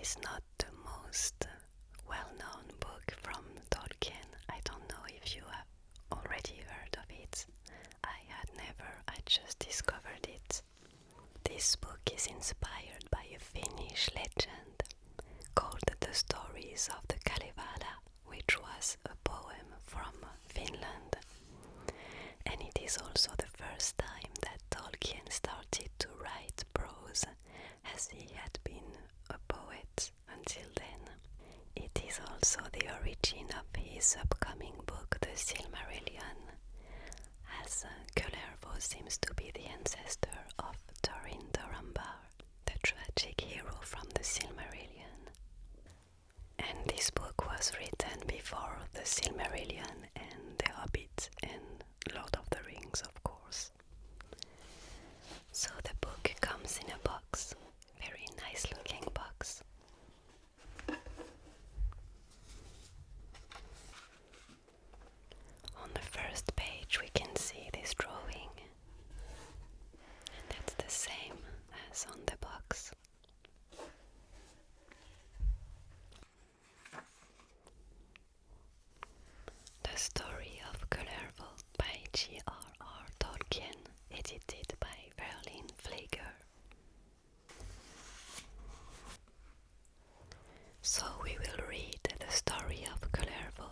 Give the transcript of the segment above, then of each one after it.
is not the most well-known book from Tolkien. I don't know if you have already heard of it. I had never, I just discovered it. This book is inspired by a Finnish legend called The Stories of the Kalevala, which was a poem from Finland. And it is also the first time that Tolkien started to write prose, as he had been a poet until then. It is also the origin of his upcoming book, the Silmarillion, as Kullervo seems to be the ancestor of Thorin Thorambar, the tragic hero from the Silmarillion. And this book was written before the Silmarillion and the Hobbit and Lord of the Rings, of course. So the book comes in a box, very nice looking box. On the first page we can see this drawing, and that's the same as on the box. The Story of Kullervo by JRR Tolkien, edited by Verlin Pfleger. So we will read the story of Kullervo,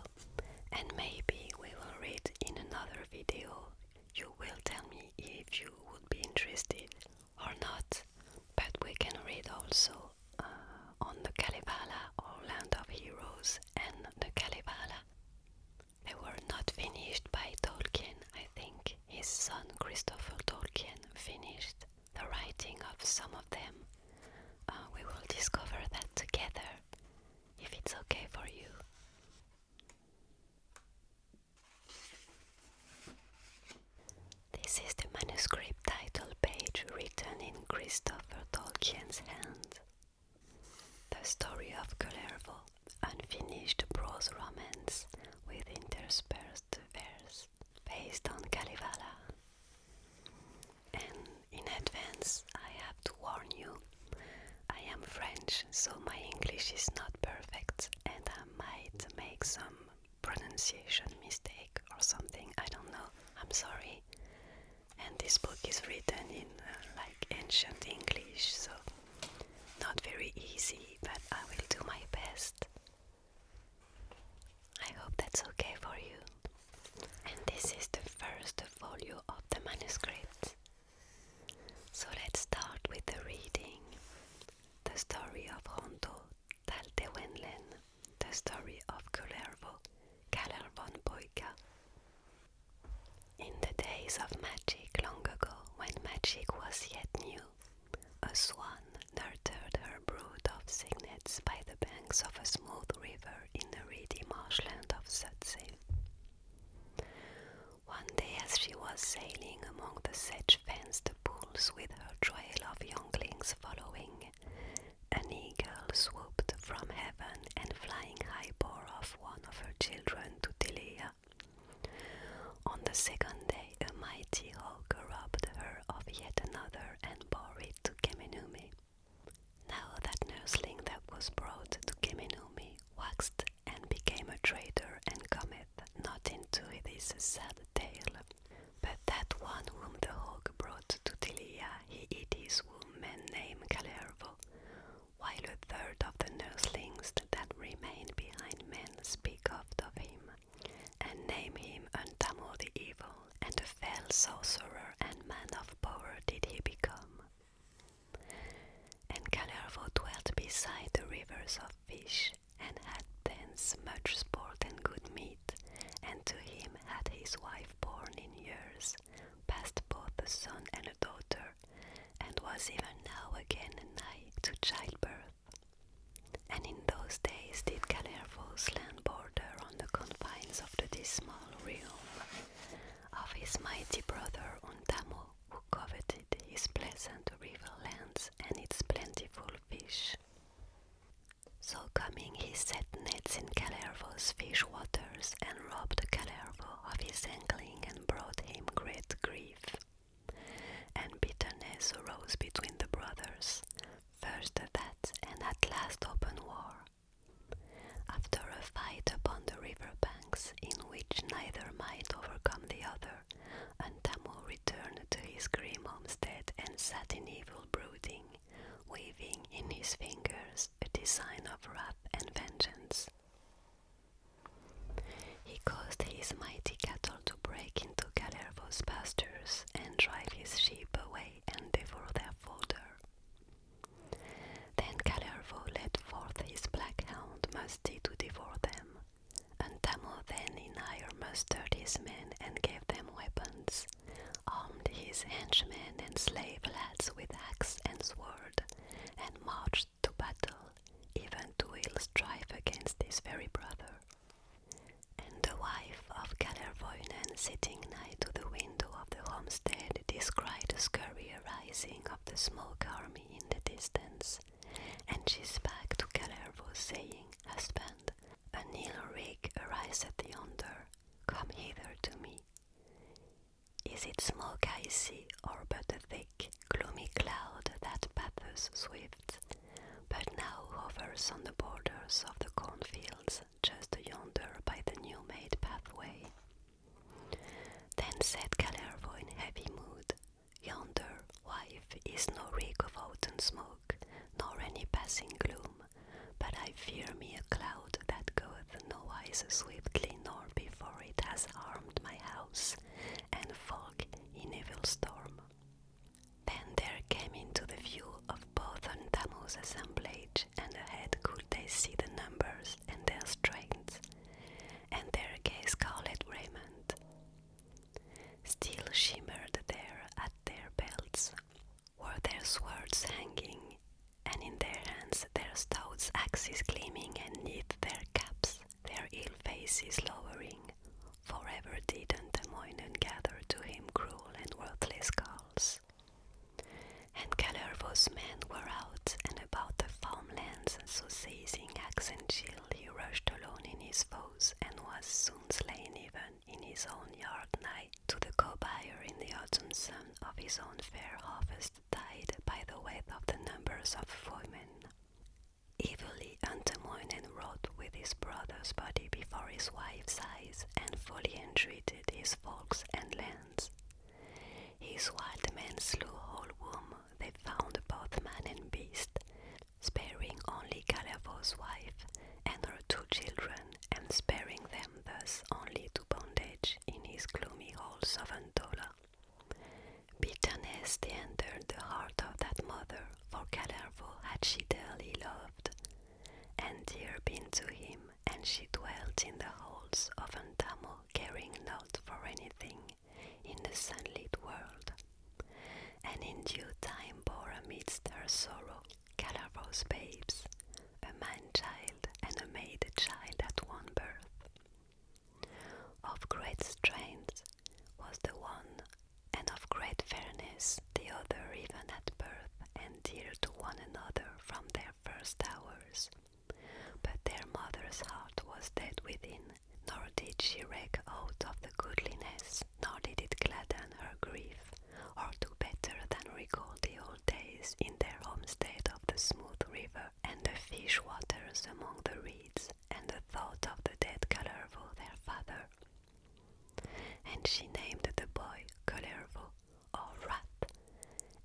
and maybe we will read in another video. You will tell me if you would be interested or not, but we can read also on the Kalevala or Land of Heroes and the Kalevala. They were not finished by Tolkien. I think his son Christopher Tolkien finished the writing of some of them. We will discover that together, if it's okay for you. This is the manuscript title page written in Christopher Tolkien's hand. The Story of Kullervo, unfinished prose romance with interspersed verse based on Kalevala. And in advance, I have to warn you, I am French, so my English is not perfect and I might make some pronunciation mistake or something, I don't know, I'm sorry. And this book is written in like ancient English, so not very easy, but I will do my best. I hope that's okay for you. And this is the first folio of the manuscript. So let's start with the reading. The Story of Hondo, Taltewenlen, the Story of Kullervo, Kalervon Poika. In the days of magic long ago, when magic was yet new, a swan nurtured her brood of cygnets by the banks of a smooth river in the reedy marshland of Sudsey. One day as she was sailing among the sedge-fenced pools with her trail of younglings following, an eagle swooped from heaven and flying high bore off one of her children to Tilia. On the second day, a mighty hawk robbed her of yet another and bore it to Kemenumi. Now that nursling that was brought to Kemenumi waxed and became a traitor and cometh not into this sad tale. But that one whom the hawk brought to Tilia, he eat his womb and named Kullervo, while a third of the nurslings that remained behind men speak oft of him, and name him Untamo the Evil, and a fell sorcerer and man of power did he become. And Kullervo dwelt beside the rivers of fish, and had thence much sport and good meat, and to him had his wife born in years, past both a son and a daughter, and was even now again nigh to childbirth. And in those days did Kullervo's land border on the confines of the dismal realm of his mighty brother Untamo, who coveted his pleasant river lands and its plentiful fish. So coming he set nets in Kullervo's fish waters and robbed Kullervo of his angling and brought him great grief. And bitterness arose between the brothers, first that, and at last opened sat in evil brooding, weaving in his fingers a design of wrath and vengeance. He caused his mighty cattle to break into Kullervo's pastures and drive his sheep away and devour their fodder. Then Kullervo led forth his black hound Musty to devour them, and Tamo then in ire mustered his men and gave them weapons, armed his henchmen and slave lads with axe and sword, and marched to battle, even to ill strife against his very brother. And the wife of Kullervoinen, sitting nigh to the window of the homestead, descried the scurry arising of the smoke army in the distance, and she spake to Kullervo, saying, Husband, an ill rig ariseth yonder, come hither to me. Is it smoke I see, or but a thick, gloomy cloud that patheth swift, but now hovers on the borders of the cornfields, just yonder by the new-made pathway? Then said Kullervo in heavy mood, Yonder, wife, is no rig of autumn smoke, nor any passing gloom, but I fear me a cloud that goeth nowise swiftly, nor before it has harmed my house, and fog in evil storm. Then there came into the view of both on Tamo's assemblage, and ahead could they see the numbers and their strength, and their gay scarlet raiment. Still shimmered there at their belts were their swords hanging, and in their hands their stout axes gleaming, and neath their caps their ill faces lowering. Forever did Antamoinen gather to him cruel and worthless calls. And Kullervo's men were out and about the farmlands, so seizing axe and shield he rushed alone in his foes, and was soon slain even in his own yard nigh to the co-buyer in the autumn sun of his own fair harvest tide by the weight of the numbers of foemen. Evilly Antamoinen wrought with his brother's body before his wife's eyes, and fully entreated his folks and lands. His wild men slew whole womb, they found both man and beast, sparing only Kullervo's wife and her 2 children, and sparing them thus only to bondage in his gloomy halls of Antola. Bitterness entered the heart of that mother, for Kullervo had she dearly loved, and dear been to him, and she dwelt in the halls of Antamo, caring not for anything in the sunlit world, and in due time bore amidst her sorrow Kullervo's babes, a man-child and a maid-child at one birth. Of great strength was the one, and of great fairness the other even at birth, and dear to one another from their first hours. But their mother's heart was dead within, nor did she reck aught of the goodliness, nor did it gladden her grief, or do better than recall the old days in their homestead of the smooth river, and the fish waters among the reeds, and the thought of the dead Kullervo their father. And she named the boy Kullervo, or Wrath,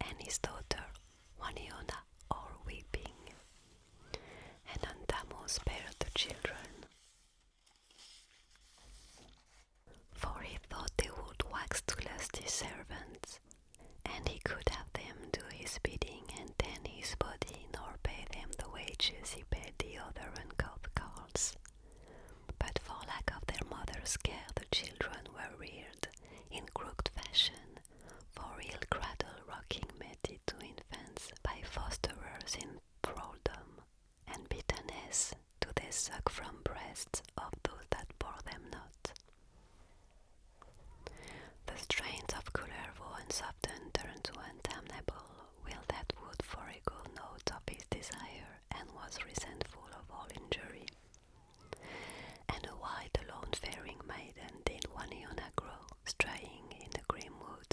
and his daughter Waniona, or Weeping. And Antamo spared the children, for he thought they would wax to lusty servants, and he could have them do his bidding and tend his body, nor pay them the wages he paid the other uncouth carls. But for lack of their mother's care, the children were reared in crooked fashion, for ill cradle rocking meted to infants by fosterers in thraldom, and bitterness do they suck from breasts of those that bore them not. The strength of Kullervo often turned to untamable will that would forego note of his desire, and was resentful of all injury. And a wild alone-faring maiden did Waniona grow, straying in the grim wood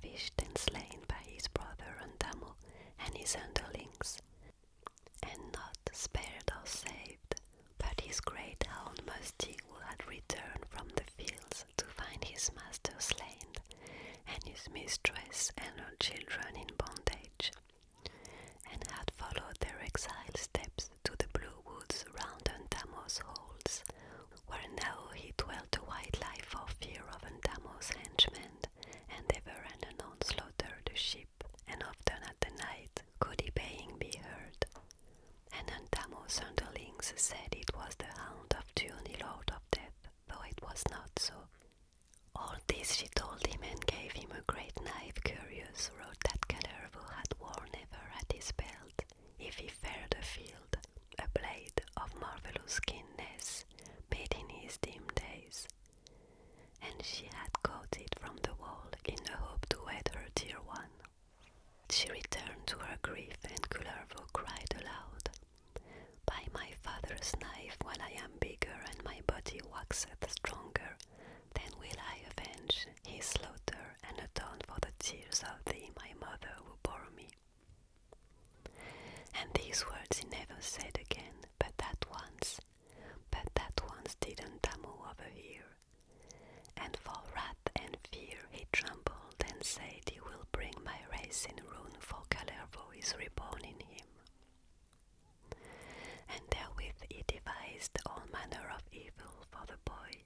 vanquished and slain by his brother Anneaux and his underlings, and not spared or saved, but his great hound Musty, who had returned from the fields to find his master slain, and his mistress and her children in bondage, and had followed their exile steps to the blue woods round Anneau's halls, where now he dwelt a white life for fear of Anneau's henchmen, and ever and anon slaughtered the sheep, and often at the night could he baying be heard. And Anneau's underlings said it was the hound of Aujourd'hui, Lord of Death, though it was not so. All this she told him, and gave him a great knife curious wrought that Kullervo had worn ever at his belt, if he fared afield, a blade of marvellous keenness, made in his dim days. And she had caught it from the wall in the hope to wed her dear one. She returned to her grief, and Kullervo cried aloud, "By my father's knife, when I am bigger and my body waxeth stronger, then will I avenge his slaughter and atone for the tears of thee, my mother, who bore me." And these words he never said again, but that once did Anneaux overhear. And for wrath and fear he trembled, and said, "He will bring my race in ruin, for Kullervo is reborn in him." And therewith he devised all manner of evil for the boy,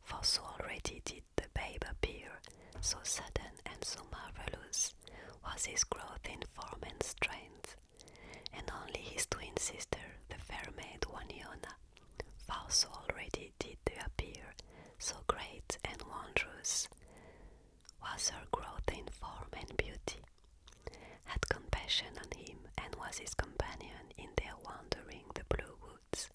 for so already did the babe appear, so sudden and so marvellous was his growth in form and strength, and only his twin sister, the fair maid Waniona, for so already did they appear, so great and wondrous was her growth in form and beauty, had compassion on him, and was his companion in their wandering the blue woods,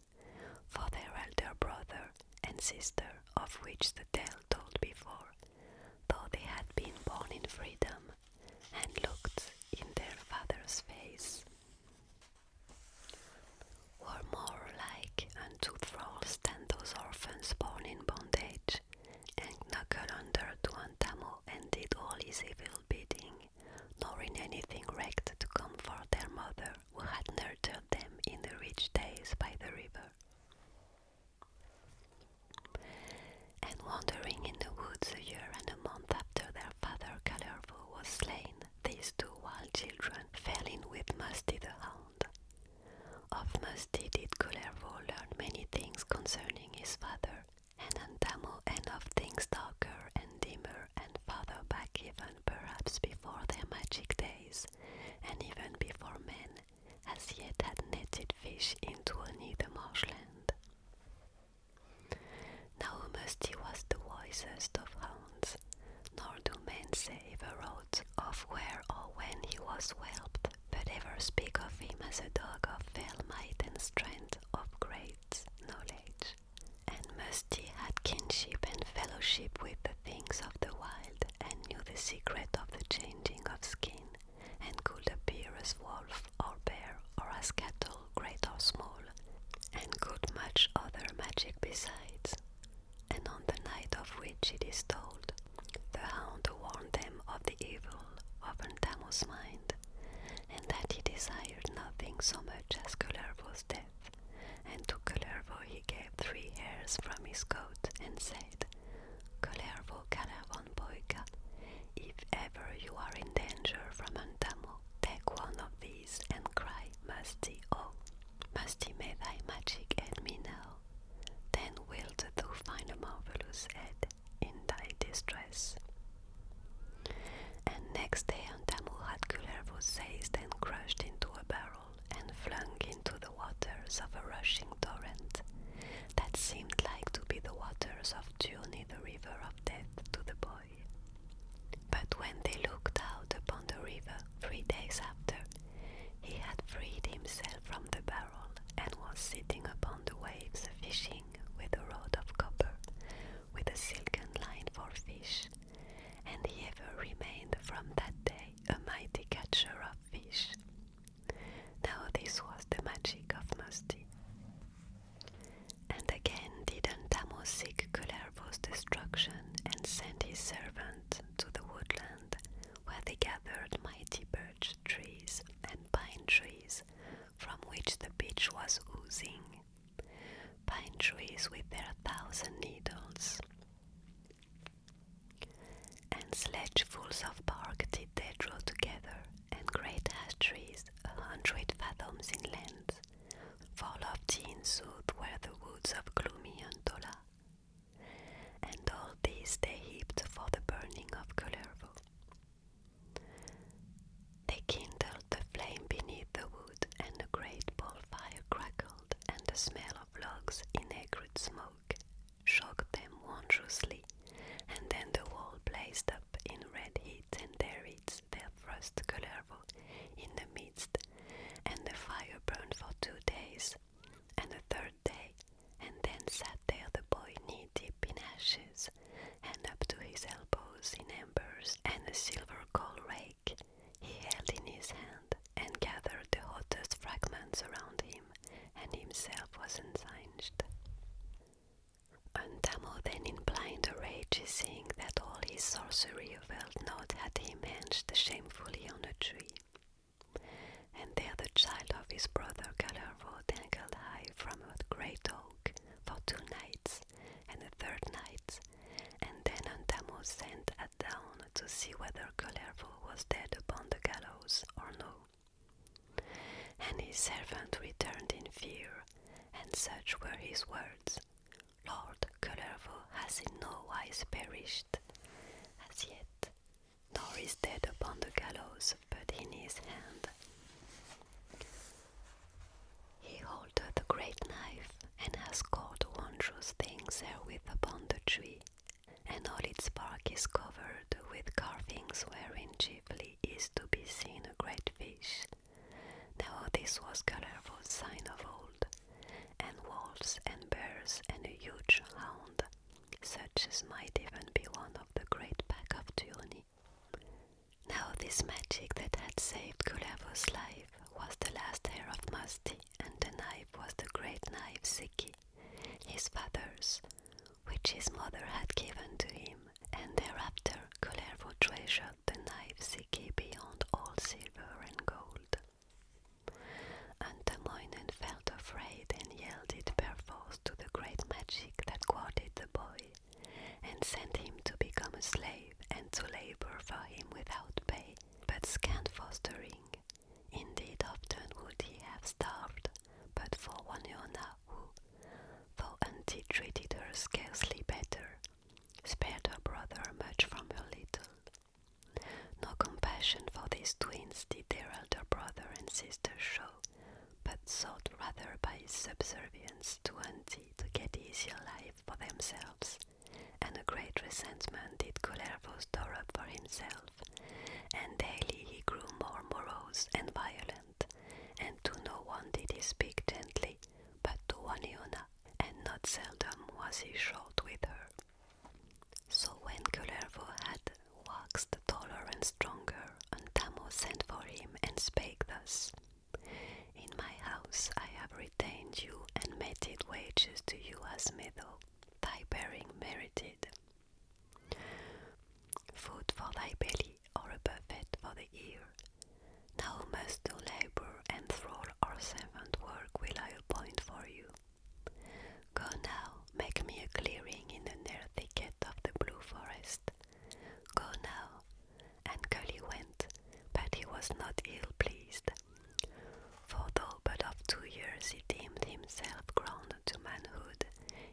for their elder brother and sister, of which the tale told before, though they had been born in freedom, and looked in their father's face, were more like unto thralls than those orphans born in bondage, and knuckle under to Anneaux, and did all his evil bidding, nor in anything recked to comfort their mother, who had nurtured them in the rich days by the river. And wandering in the woods a year and a month after their father Kullervo was slain, these two wild children fell in with Musty the hound. Of Musty did Kullervo learn many things concerning his father, and Anneaux, and of things darker and dimmer, and farther back even perhaps before their magic days, and even before men as yet had netted fish into any the marshland. Now Musty was the wisest of hounds, nor do men say ever aught of where or when he was whelped, but ever speak of him as a dog of fell might and strength, of great knowledge. And Musty had kinship and fellowship with the things of the wild, and knew the secret of the changing of skin, and could appear as wolf or bear, or as cattle, great or small, and could much other magic besides. And on the night of which it is told, the hound warned them of the evil of Anneau's mind, and that he desired nothing so much as Kullervo's death, and to Kullervo he gave 3 hairs from his coat, and said, "Kullervo, Kullervon Boyka, if ever you are in danger from Anneau, take one of these and cry, Musty, oh, Musty, may thy magic aid me now, then wilt thou find a marvellous aid in thy distress." And next day Anneau had Kullervo seized and crushed into a barrel, and flung into the waters of a rushing torrent, that seemed like to be the waters of Aujourd'hui, the river of death, to the boy. they gathered mighty birch trees and pine trees, from which the pitch was oozing, pine trees with their 1,000 needles. And sledgefuls of bark did they draw together, and great ash trees 100 fathoms in length, for lofty in sooth were the woods of gloomy Antola. And all these they heaped for the burning of Kullervo. They kindled the flame beneath the wood, and a great bonfire crackled, and the smell of logs in acrid smoke shocked them wondrously, and then the wall blazed up in red heat, and there it there thrust Kullervo in the midst, and the fire burned for 2 days, and a 3rd day, and then sat there the boy knee-deep in ashes, and up to his elbows in embers, and a silver coal rake he held in his hand, and gathered the hottest fragments around him, and himself was unsinged. Anneaux then in blind rage, seeing that all his sorcery availed not, had him hanged shamefully on a tree. And there the child of his brother Kullervo dangled high from a great oak for 2 nights, and a 3rd night, and then Anneaux sent at dawn to see whether Kullervo was dead upon the gallows or no. And his servant returned in fear, and such were his words: Lord, Kullervo has in no wise perished as yet, nor is dead upon the gallows, but in his hand he holdeth a great knife, and has scored wondrous things therewith upon the tree, and all its bark is covered with carvings, wherein chiefly is to be seen a great fish. Now this was Kullervo's sign of old, and wolves and bears and a huge hound, such as might even be one of the great pack of Tuoni. Now this magic that had saved Kullervo's life was the last hair of Musty, and the knife was the great knife Siki, his father's, which his mother had given to him, and thereafter Kullervo treasured the knife Siki beyond all silver and gold. Antemoinen felt afraid, and yielded perforce to the great magic that guarded the boy, and sent him to become a slave, and to labor for him without pay, but scant fostering. Indeed, often would he have starved, but for Wanyona, who, though Auntie treated her scarcely better, spared her brother much from her little. No compassion for these twins did their elder brother and sister show, but sought rather by subservience to Auntie to get easier life for themselves, and a great resentment did Kullervo store up for himself, and daily he grew more morose and violent, and to no one did he speak gently, but to Wanyona, and not seldom was he short with her. So when Kullervo had waxed taller and stronger, Anneaux sent for him and spake thus: In my house I have retained you, and meted wages to you as meadow, thy bearing merited. Food for thy belly, or a buffet for the ear. Now must do labor, and thrall or servant work will I appoint for you. Go now, make me a clearing in the near thicket of the blue forest. Go now. And Cully went, but he was not ill pleased. For though but of 2 years he deemed himself grown to manhood,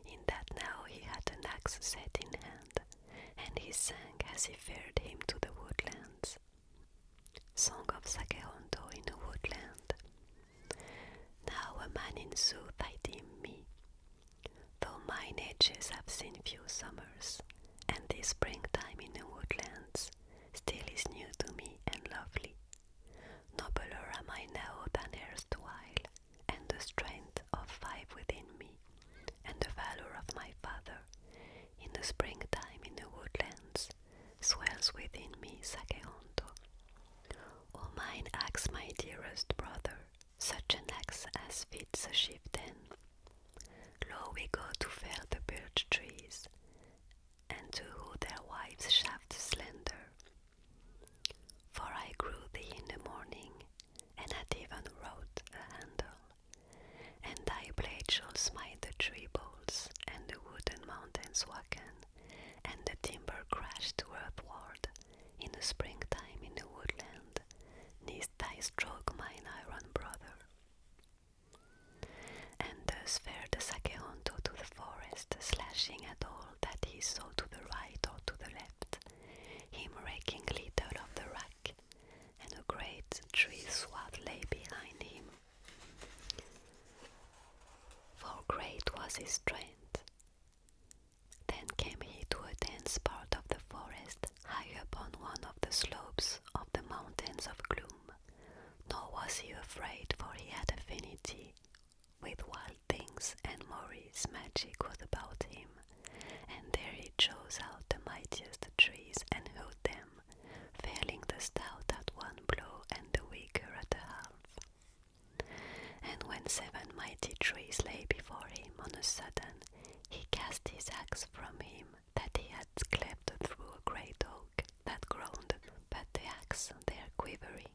in that now he had an axe set in hand, and he sang as he fared him to the woodlands. Song of Sakehondo in a woodland. Now a man in sooth I deem me, though mine ages have seen few summers, and this springtime in the woodlands still is new to me and lovely. Nobler am I now than erstwhile, and the strength of 5 within me, and the valor of my father, in the springtime in the woodlands, swells smite the tree boles, and the wooden mountains waken, and the timber crash to earthward. In the springtime in the woodland, neath thy stroke mine iron brother. And thus fared the Sacerdote to the forest, slashing at all that he saw to the right or to the left, him raking little of the rack, and a great tree swath lay behind him. For great was his strength. Then came he to a dense part of the forest, high upon one of the slopes of the mountains of gloom. Nor was he afraid, for he had affinity with wild things, and Maurice magic was about him. And there he chose out the mightiest trees and hewed them, felling the stout at one blow and the weaker at a half. And when 7 mighty trees lay before him, on a sudden he cast his axe from him, that he had cleft through a great oak that groaned, but the axe there quivering.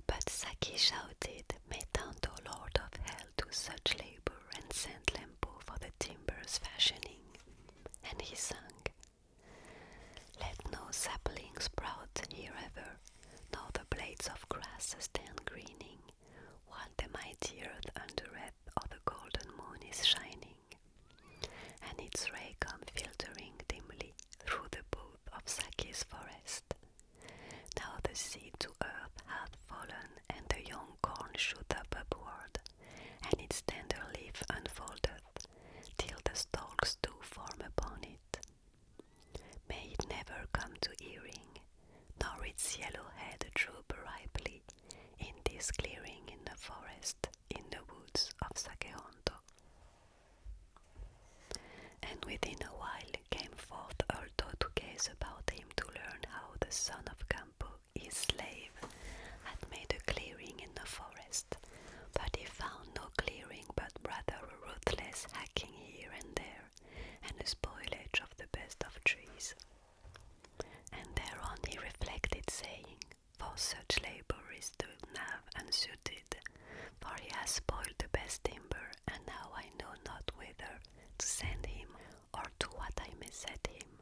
But Saki shouted, "Mettant, O Lord of Hell, to such labour, and send Lempo for the timber's fashioning." And he sung, "Let no sapling sprout here ever, nor the blades of grass stand greening, while the mighty earth undereth, or the golden moon is shining, and its ray come filtering dimly through the booth of Saki's forest. Now the seed to earth hath fallen, and the young corn shoot up upward, and its tender leaf unfoldeth, till the stalks do form upon it. May it never come to earing, nor its yellow head droop ripely, in this clearing in the forest, in the woods of Sacerdote." And within a while came forth Alto to gaze about him, to learn how the son of Campo, his slave, had made a clearing in the forest. But he found no clearing, but rather a ruthless hacking here and there, and a spoilage of the best of trees. And thereon he reflected, saying, "For such labour is the knave unsuited, for he has spoiled the best timber, and now I know not whither to send him, or to what I may set him."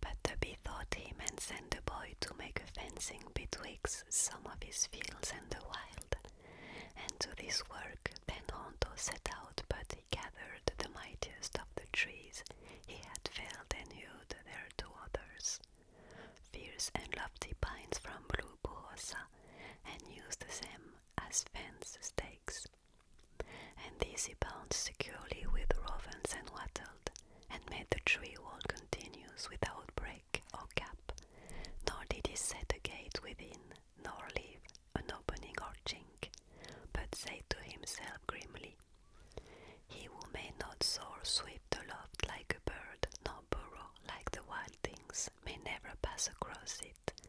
But the bethought him, and sent the boy to make a fencing betwixt some of his fields and the wild. And to this work then Honto set out, but he gathered the mightiest of the trees he had felled, and hewed there 2 others, fierce and lofty pines from blue Burosa, and used them as fence stakes. And these he bound securely with rovens and wattled, and made the tree wall continuous without break or gap, nor did he set a gate within, nor leave an opening or chink, but said to himself grimly, "He who may not soar swift aloft like a bird, nor burrow like the wild things, may never pass across it,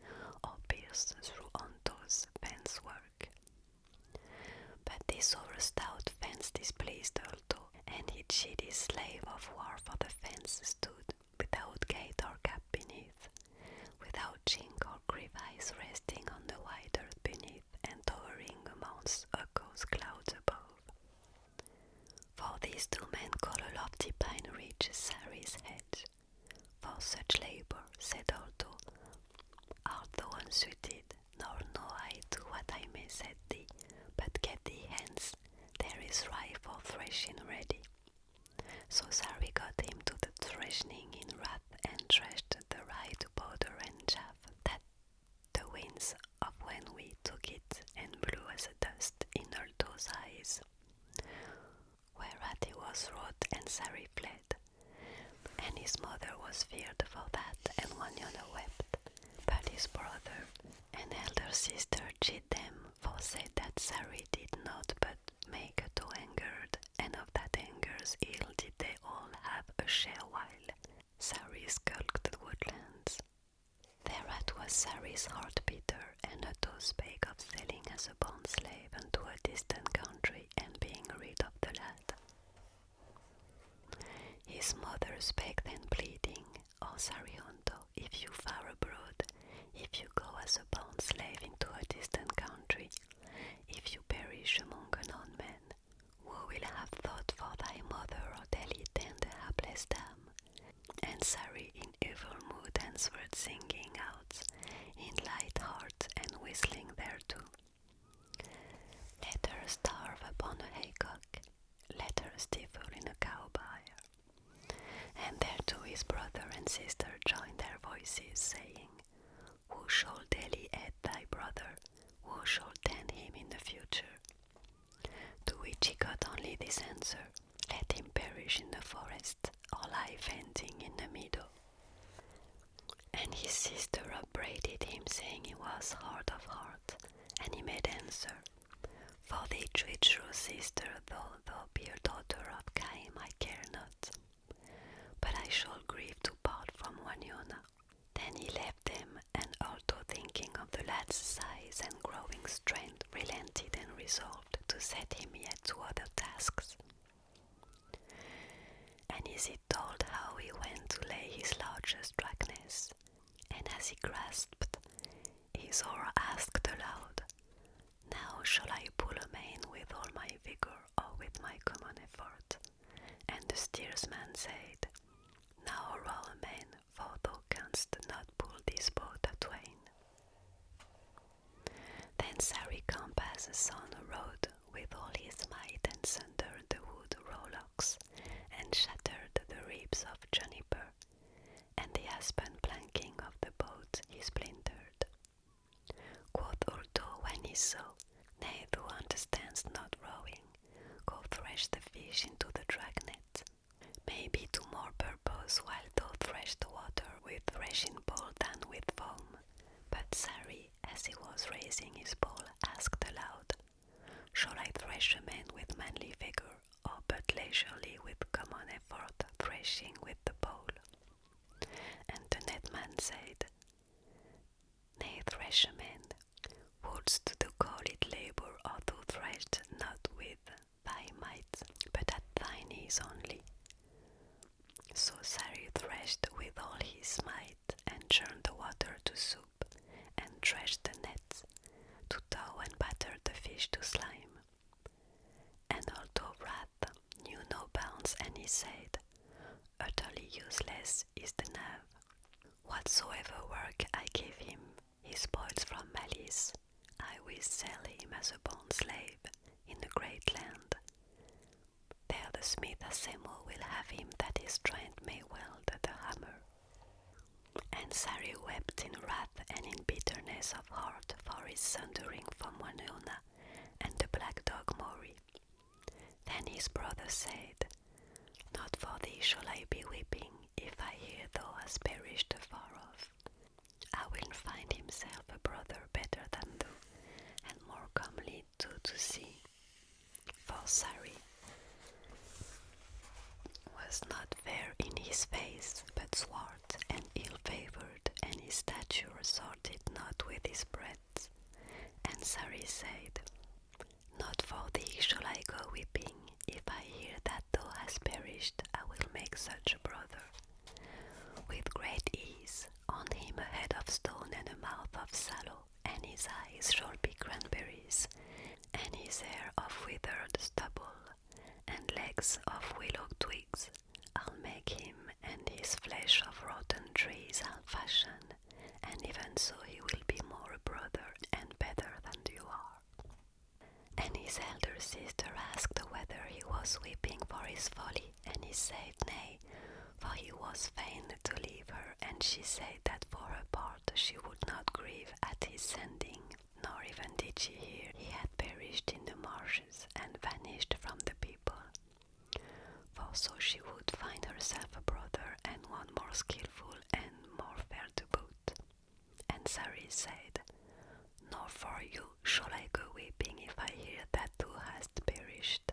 or pierce through Honto's fence work." But this over stout fence displeased Alto, and he chid his slave of war, for the fence stood without gate or gap beneath, without chink or crevice, resting on the wide earth beneath, and towering amongst echoes clouds above. For these 2 men call a lofty pine ridge Sari's hedge. "For such labour," said Alto, "art thou unsuited, nor know I to what I may set thee, but get thee hence, there is rye for threshing ready." So Sari got him to the threshing in wrath, and threshed the rye to powder and chaff, that the winds of when we took it, and blew as a dust in Alto's eyes. Whereat he was wroth, and Sari fled. And his mother was feared for that, and Wanyona wept. But his brother and elder sister chid them, for said that Sari did not but make to angered, and of that anger's ill did they all have a share while Sari skulked the woodlands. Thereat was Sari's heart bitter, and Otto spake of selling as a bond slave unto a distant country, and being rid of the lad. His mother spake then pleading, "O Sarionto, if you fare abroad, if you go as a bond slave into a distant country, if you perish among an mesdames. And Sari in evil mood answered, singing out in light heart and whistling thereto. Let her starve upon a haycock, let her stifle in a cow byre. And thereto his brother and sister joined their voices, saying, Who shall daily aid thy brother? Who shall tend him in the future? To which he got only this answer, Let him perish in the forest, or lie fainting in the meadow. And his sister upbraided him, saying he was hard of heart, and he made answer, For thee, treacherous sister, though thou be a daughter of Cain, I care not. But I shall grieve to part from Wanyona. Then he left them, and although thinking of the lad's size and growing strength, relented and resolved to set him yet to other tasks. And is it told how he went to lay his largest darkness, and as he grasped his oar asked aloud, Now shall I pull amain with all my vigour, or with my common effort? And the steersman said, Now row amain, for thou canst not pull this boat atwain. Then Sari Campas's son rowed with all his might and sundered the wood rowlocks, and shattered the ribs of juniper, and the aspen planking of the boat he splintered. Quoth Ulto when he saw, Nay, thou understandst not rowing, go thresh the fish into the dragnet. Maybe to more purpose while thou thresh the water with threshing pole than with foam. But Sari, as he was raising his pole, asked aloud, Shall I thresh a man with manly vigour, or but leisurely with common effort, threshing with the pole? And the netman said, Nay, thresh a man. Wouldst thou call it labour, or thou threshed not with thy might, but at thine ease only? So Sari threshed with all his might, and churned the water to soup, and threshed the net, to tow and batter the fish to slime. And although wrath knew no bounds, and he said, Utterly useless is the knave. Whatsoever work I give him, he spoils from malice. I will sell him as a bond slave in a great land. There the smith Asemo will have him that his strength may weld the hammer. And Sari wept in wrath and in bitterness of heart for his sundering from Wanyona and the black dog Mori. Then his brother said, Not for thee shall I be weeping, if I hear thou hast perished afar off. I will find himself a brother better than thou, and more comely too to see. For Sari was not fair in his face, but swart and ill-favoured, and his stature sorted not with his breadth. And Sari said, Not for thee shall I go weeping, if I hear that thou hast perished, I will make such a brother. With great ease, on him a head of stone and a mouth of sallow, and his eyes shall be cranberries, and his hair of withered stubble, and legs of willow twigs. I'll make him, and his flesh of rotten trees I'll fashion, and even so he will be more a brother and better than you are. And his elder sister asked whether he was weeping for his folly, and he said nay, for he was fain to leave her, and she said that for her part she would not grieve at his sending, nor even did she hear he had perished in the marshes and vanished from the people. For so she would find herself a brother, and one more skilful and more fair to boot. And Sari said, Nor for you shall I go weeping if I hear that thou hast perished.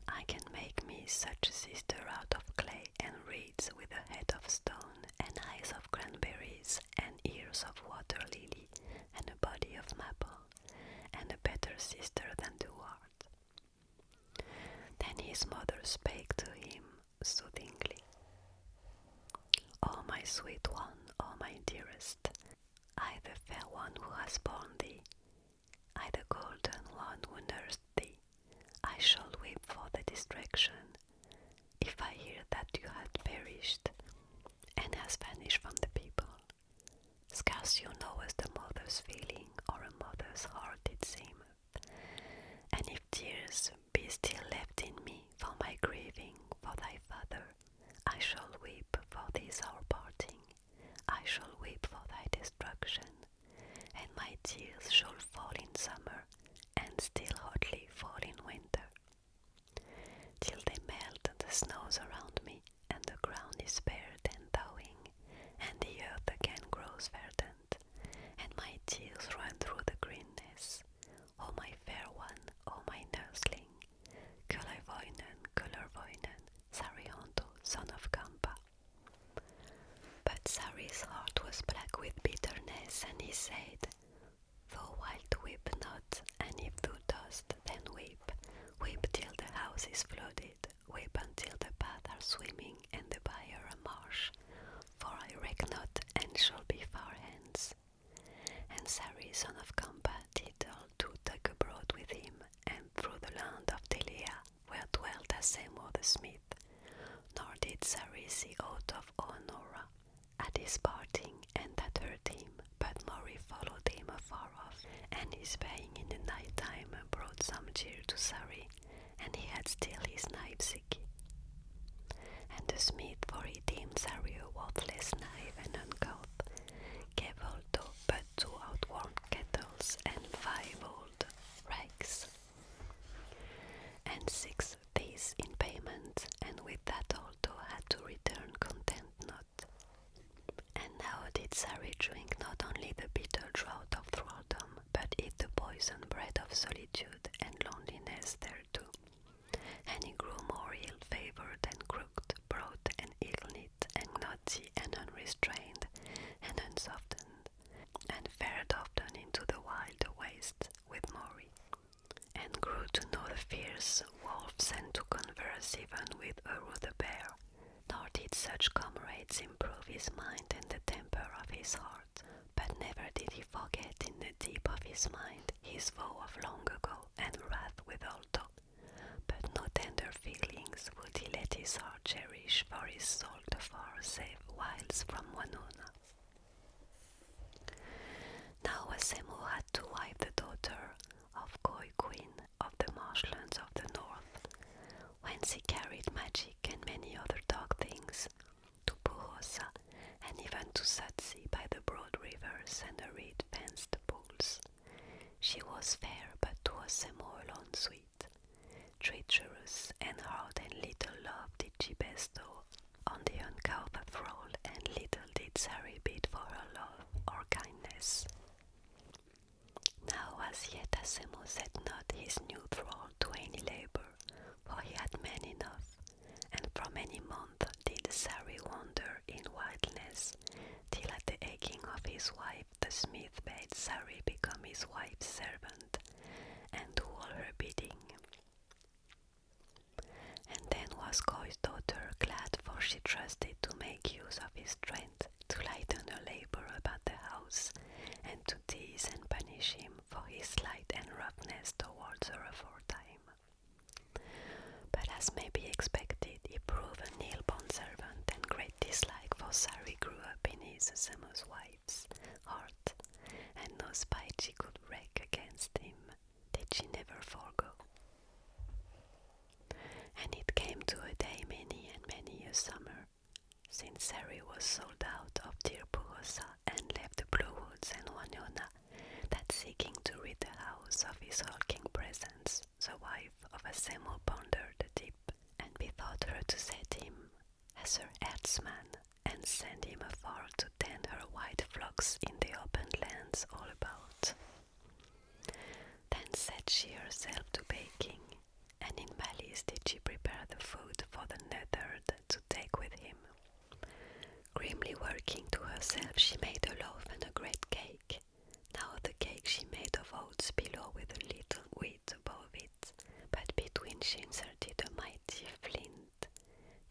I can make me such a sister out of clay and reeds with a head of stone and eyes of cranberries and ears of water lily and a body of maple, and a better sister than thou art. Then his mother spake to him soothingly, O my sweet one, O my dearest, I the fair one who has borne thee, I the golden one who nursed thee, I shall weep for the distraction. if I hear that you had perished, and has vanished from the people. Scarce you knowest a mother's feeling, or a mother's heart it seemeth. And if tears be still left in me for my grieving for thy father, I shall weep for this our parting, I shall weep for thy destruction, and my tears shall fall in summer, and still hotly fall in winter, till they melt the snows around me, and the ground is bared and thawing, and the earth again grows verdant, and my tears run through the greenness. O my fair one, O my nursling, Kullervoinen, Sarionto, son of Kampa. But Sari's heart was black with bitterness, and he said, Thou wilt weep not, and if thou dost, then weep. Weep till the house is flooded, weep until the paths are swimming, and the byre a marsh, for I reck not, and shall be far hence. And Sari, son of Kampa, did all to take abroad with him, and through the land of Telea, where dwelt Asemo the smith. Nor did Sari see aught of Honora at his parting, and that hurt him, but Mori followed him afar off, and his baying in the night time brought some cheer to Sari, and he had still his knife sick. And the smith, for he deemed Sari a worthless knife and uncouth, gave also but 2 outworn kettles, and 5 old rags, and 6 these in payment, and with that also had to return content not. And now did Sari drink not only the bitter draught of thraldom, but eat the poison bread of solitude and loneliness thereto. And he grew more ill-favoured and crooked, broad and ill-knit, and naughty and unrestrained, and unsoftened, and fared often into the wild waste with Mori, and grew to know the fierce wolves, and to converse even with Uru the bear. Nor did such comrades improve his mind and the temper of his heart, but never did he forget in the deep of his mind his vow of long ago, and wrath with Alto. But no tender feelings would he let his heart cherish for his soul afar, save whiles from Wanona. Now Asemo had to wife the daughter of Koi Queen of the marshlands of the north, whence he carried magic and many other dark things to Purosa, and even to Satsi by the broad rivers and the reed-fenced pools. She was fair, but to Asemo alone sweet, treacherous and hard, and little love did she bestow on the uncouth thrall, and little did Sari bid for her love or kindness. Now as yet Asemo set not his new thrall to any labour, for he had men enough, and for many months did Sari wander in wildness, till at the aching of his wife the smith bade Sari become his wife's servant, and do all her bidding. And then was Koi's daughter glad, for she trusted to make use of his strength to lighten her labour about the house, and to tease and punish him for his slight and roughness towards her aforetime. But as may be expected, he proved an ill-born servant, and great dislike for Sari grew up in his Asemo's wife's heart, and no spite she could wreak against him did she never forego. And it came to a day many and many a summer, since Sari was sold out of dear Purosa and left the Blue Woods and Wanyona, that seeking to rid the house of his hulking presence, the wife of Asemo pondered deep, and bethought her to set him as her herdsman, and send him afar to tend her white flocks in the open lands all about. Then set she herself to baking, and in malice did she prepare the food for the neatherd to take with him. Grimly working to herself, she made a loaf and a great cake. Now the cake she made of oats below with a little wheat above it, but between she inserted a mighty flint,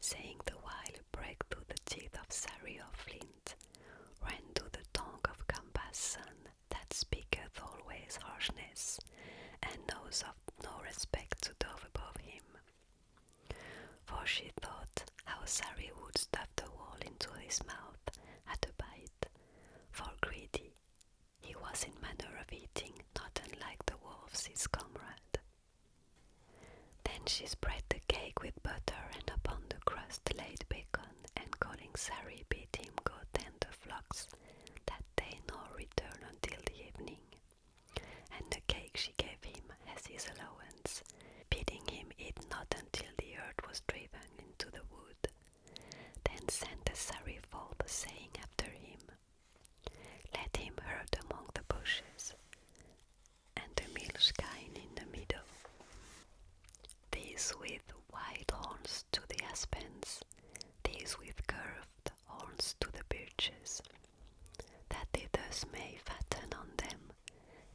saying the while, break through the teeth of Sari of flint, ran to the tongue of Kampa's son, that speaketh always harshness, and knows of no respect to dove above him. For she thought his comrade. Then she spread the cake with butter, and upon the crust laid bacon, and calling Sari bid him go tend the flocks, that day nor return until the evening. And the cake she gave him as his allowance, bidding him eat not until the earth was driven into the wood. Then sent the Sari forth, saying after him, let him herd among the bushes, and the milch kine in the meadow. These with wide horns to the aspens, these with curved horns to the birches, that they thus may fatten on them,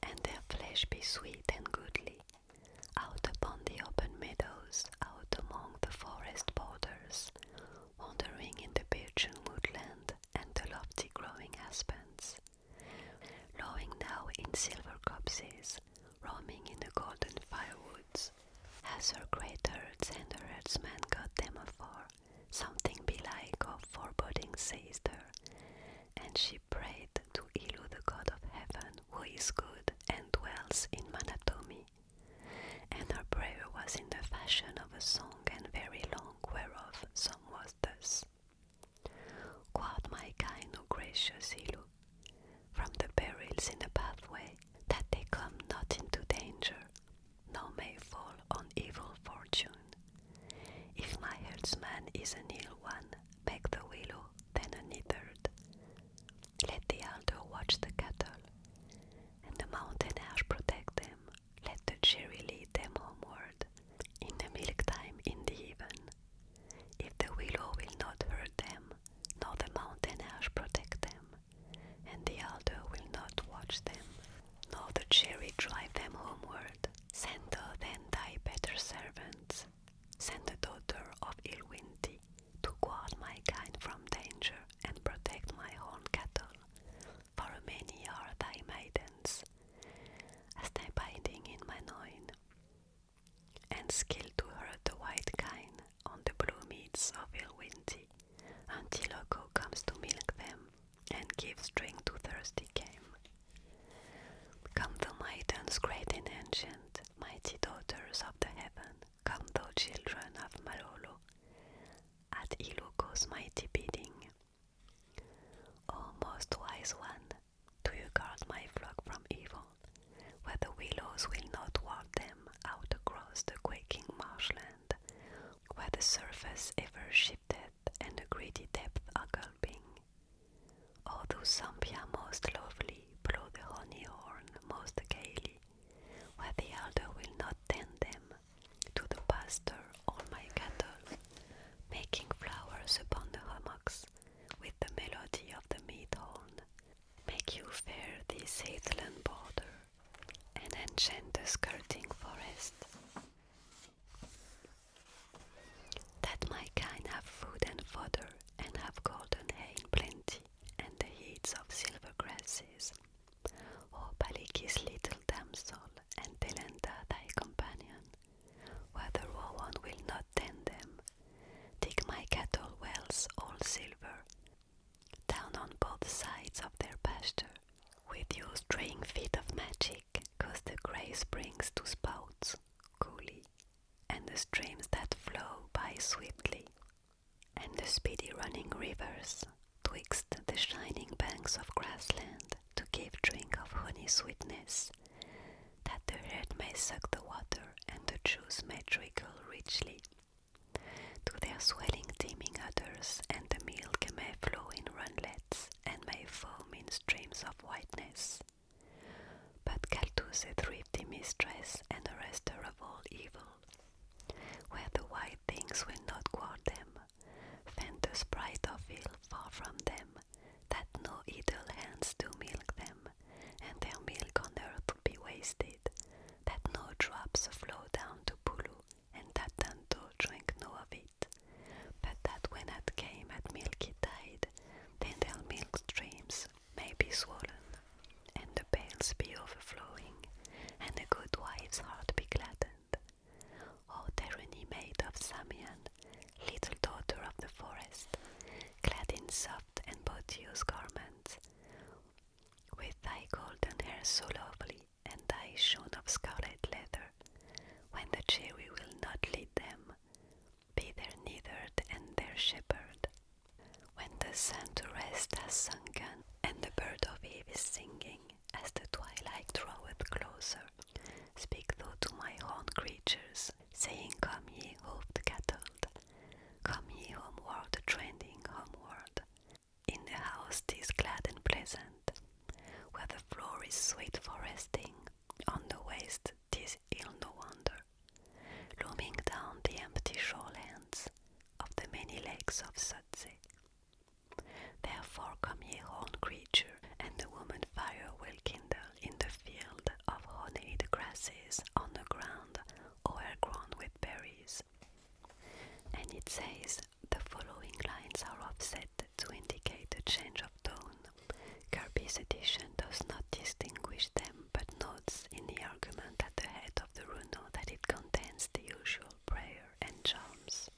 and their flesh be sweet and goodly, out upon the open meadows, out among the forest borders, wandering in the birchen woodland and the lofty growing aspens, lowing now in silver copses, roaming in the golden firewoods, as her great herds and her herdsmen got them afar, something belike of foreboding seized her, and she prayed to Ilu, the god of heaven, who is good and dwells in Manatomi. And her prayer was in the fashion of a song, and very long, whereof some was thus. Quoth my kind, O gracious Ilu, from the perils in the pathway, that they come not into danger, nor may fall on evil fortune. If my herdsman is an ill one, make the willow then a nithered. Let the alder watch the cattle, and the mountain ash protect them. Let the cherry lead them homeward, in the milk time in the even. If the willow will not hurt them, nor the mountain ash protect them, and the alder will not watch them, nor the cherry drive them homeward, send thou then thy better servants, send the daughter of Ilwinti, to guard my kind from danger, and protect my horn cattle, for many are thy maidens, as thy binding in my loin, and skill to herd the white kine on the blue meads of Ilwinti, until a cow comes to milk them, and gives drink to thirsty game. Come thou maidens great and ancient, mighty daughters of the heaven, come thou children of Malolo, at Iluko's mighty bidding. O most wise one, do you guard my flock from evil, where the willows will not ward them out across the quaking marshland, where the surface ever shifteth and the greedy depth are gulping. O thou Sampia most lovely, blow the honey horn most gaily, where the alder will not tend them, to the pasture all my cattle, making flowers upon the hummocks, with the melody of the mead horn. Make you fair this heathland border, and enchant the skirting forest, that my kine have food and fodder, and have golden hay in plenty, and the heads of silver grasses. O Balikis little damsel, and Telenda thy companion, where the rowan will not tend them, dig my cattle wells all silver, down on both sides of their pasture, with your straying feet of magic, cause the grey springs to spouts coolly, and the streams that flow by swiftly, and the speedy running rivers, twixt the shining banks of grassland, to give drink of honey sweetness, that the herd may suck the water, and the juice may trickle richly to their swelling teeming udders, and the milk may flow in runlets, and may foam in streams of whiteness. But Kaltus, a thrifty mistress, and arrester of all evil, where the white things will not guard them, fend the sprite of ill far from them, that no idle hands do milk them, and their milk on earth be wasted, that no drops flow down to Pulu, and that Tanto drink no of it, but that when it came at milky tide, then their milk streams may be swollen, and the pails be overflowing, and the good wife's heart be gladdened. O tyranny maid of Samian, little daughter of the forest, clad in soft and beauteous garments, with thy golden hair so lovely, and thy shoon of scarlet his sweet foresting, on the west 'tis ill no wonder, looming down the empty shorelands of the many lakes of Sudse. Therefore come ye horned creature, and the woman fire will kindle in the field of honeyed grasses on the ground o'ergrown with berries. And it says the following lines are offset to indicate a change of tone. Kirby's edition does not distinguish them, but notes in the argument at the head of the runo that it contains the usual prayer and charms.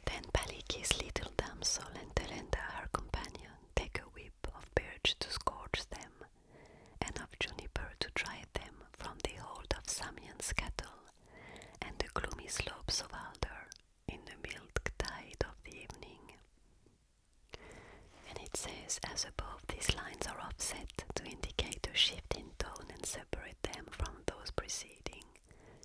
Then Paliki's little damsel and Telenda her companion take a whip of birch to scorch them, and of juniper to drive them from the hold of Samian's cattle, and the gloomy slopes of Alder in the milk tide of the evening. And it says, as above, these lines are offset to indicate a shift in tone and separate them from those preceding.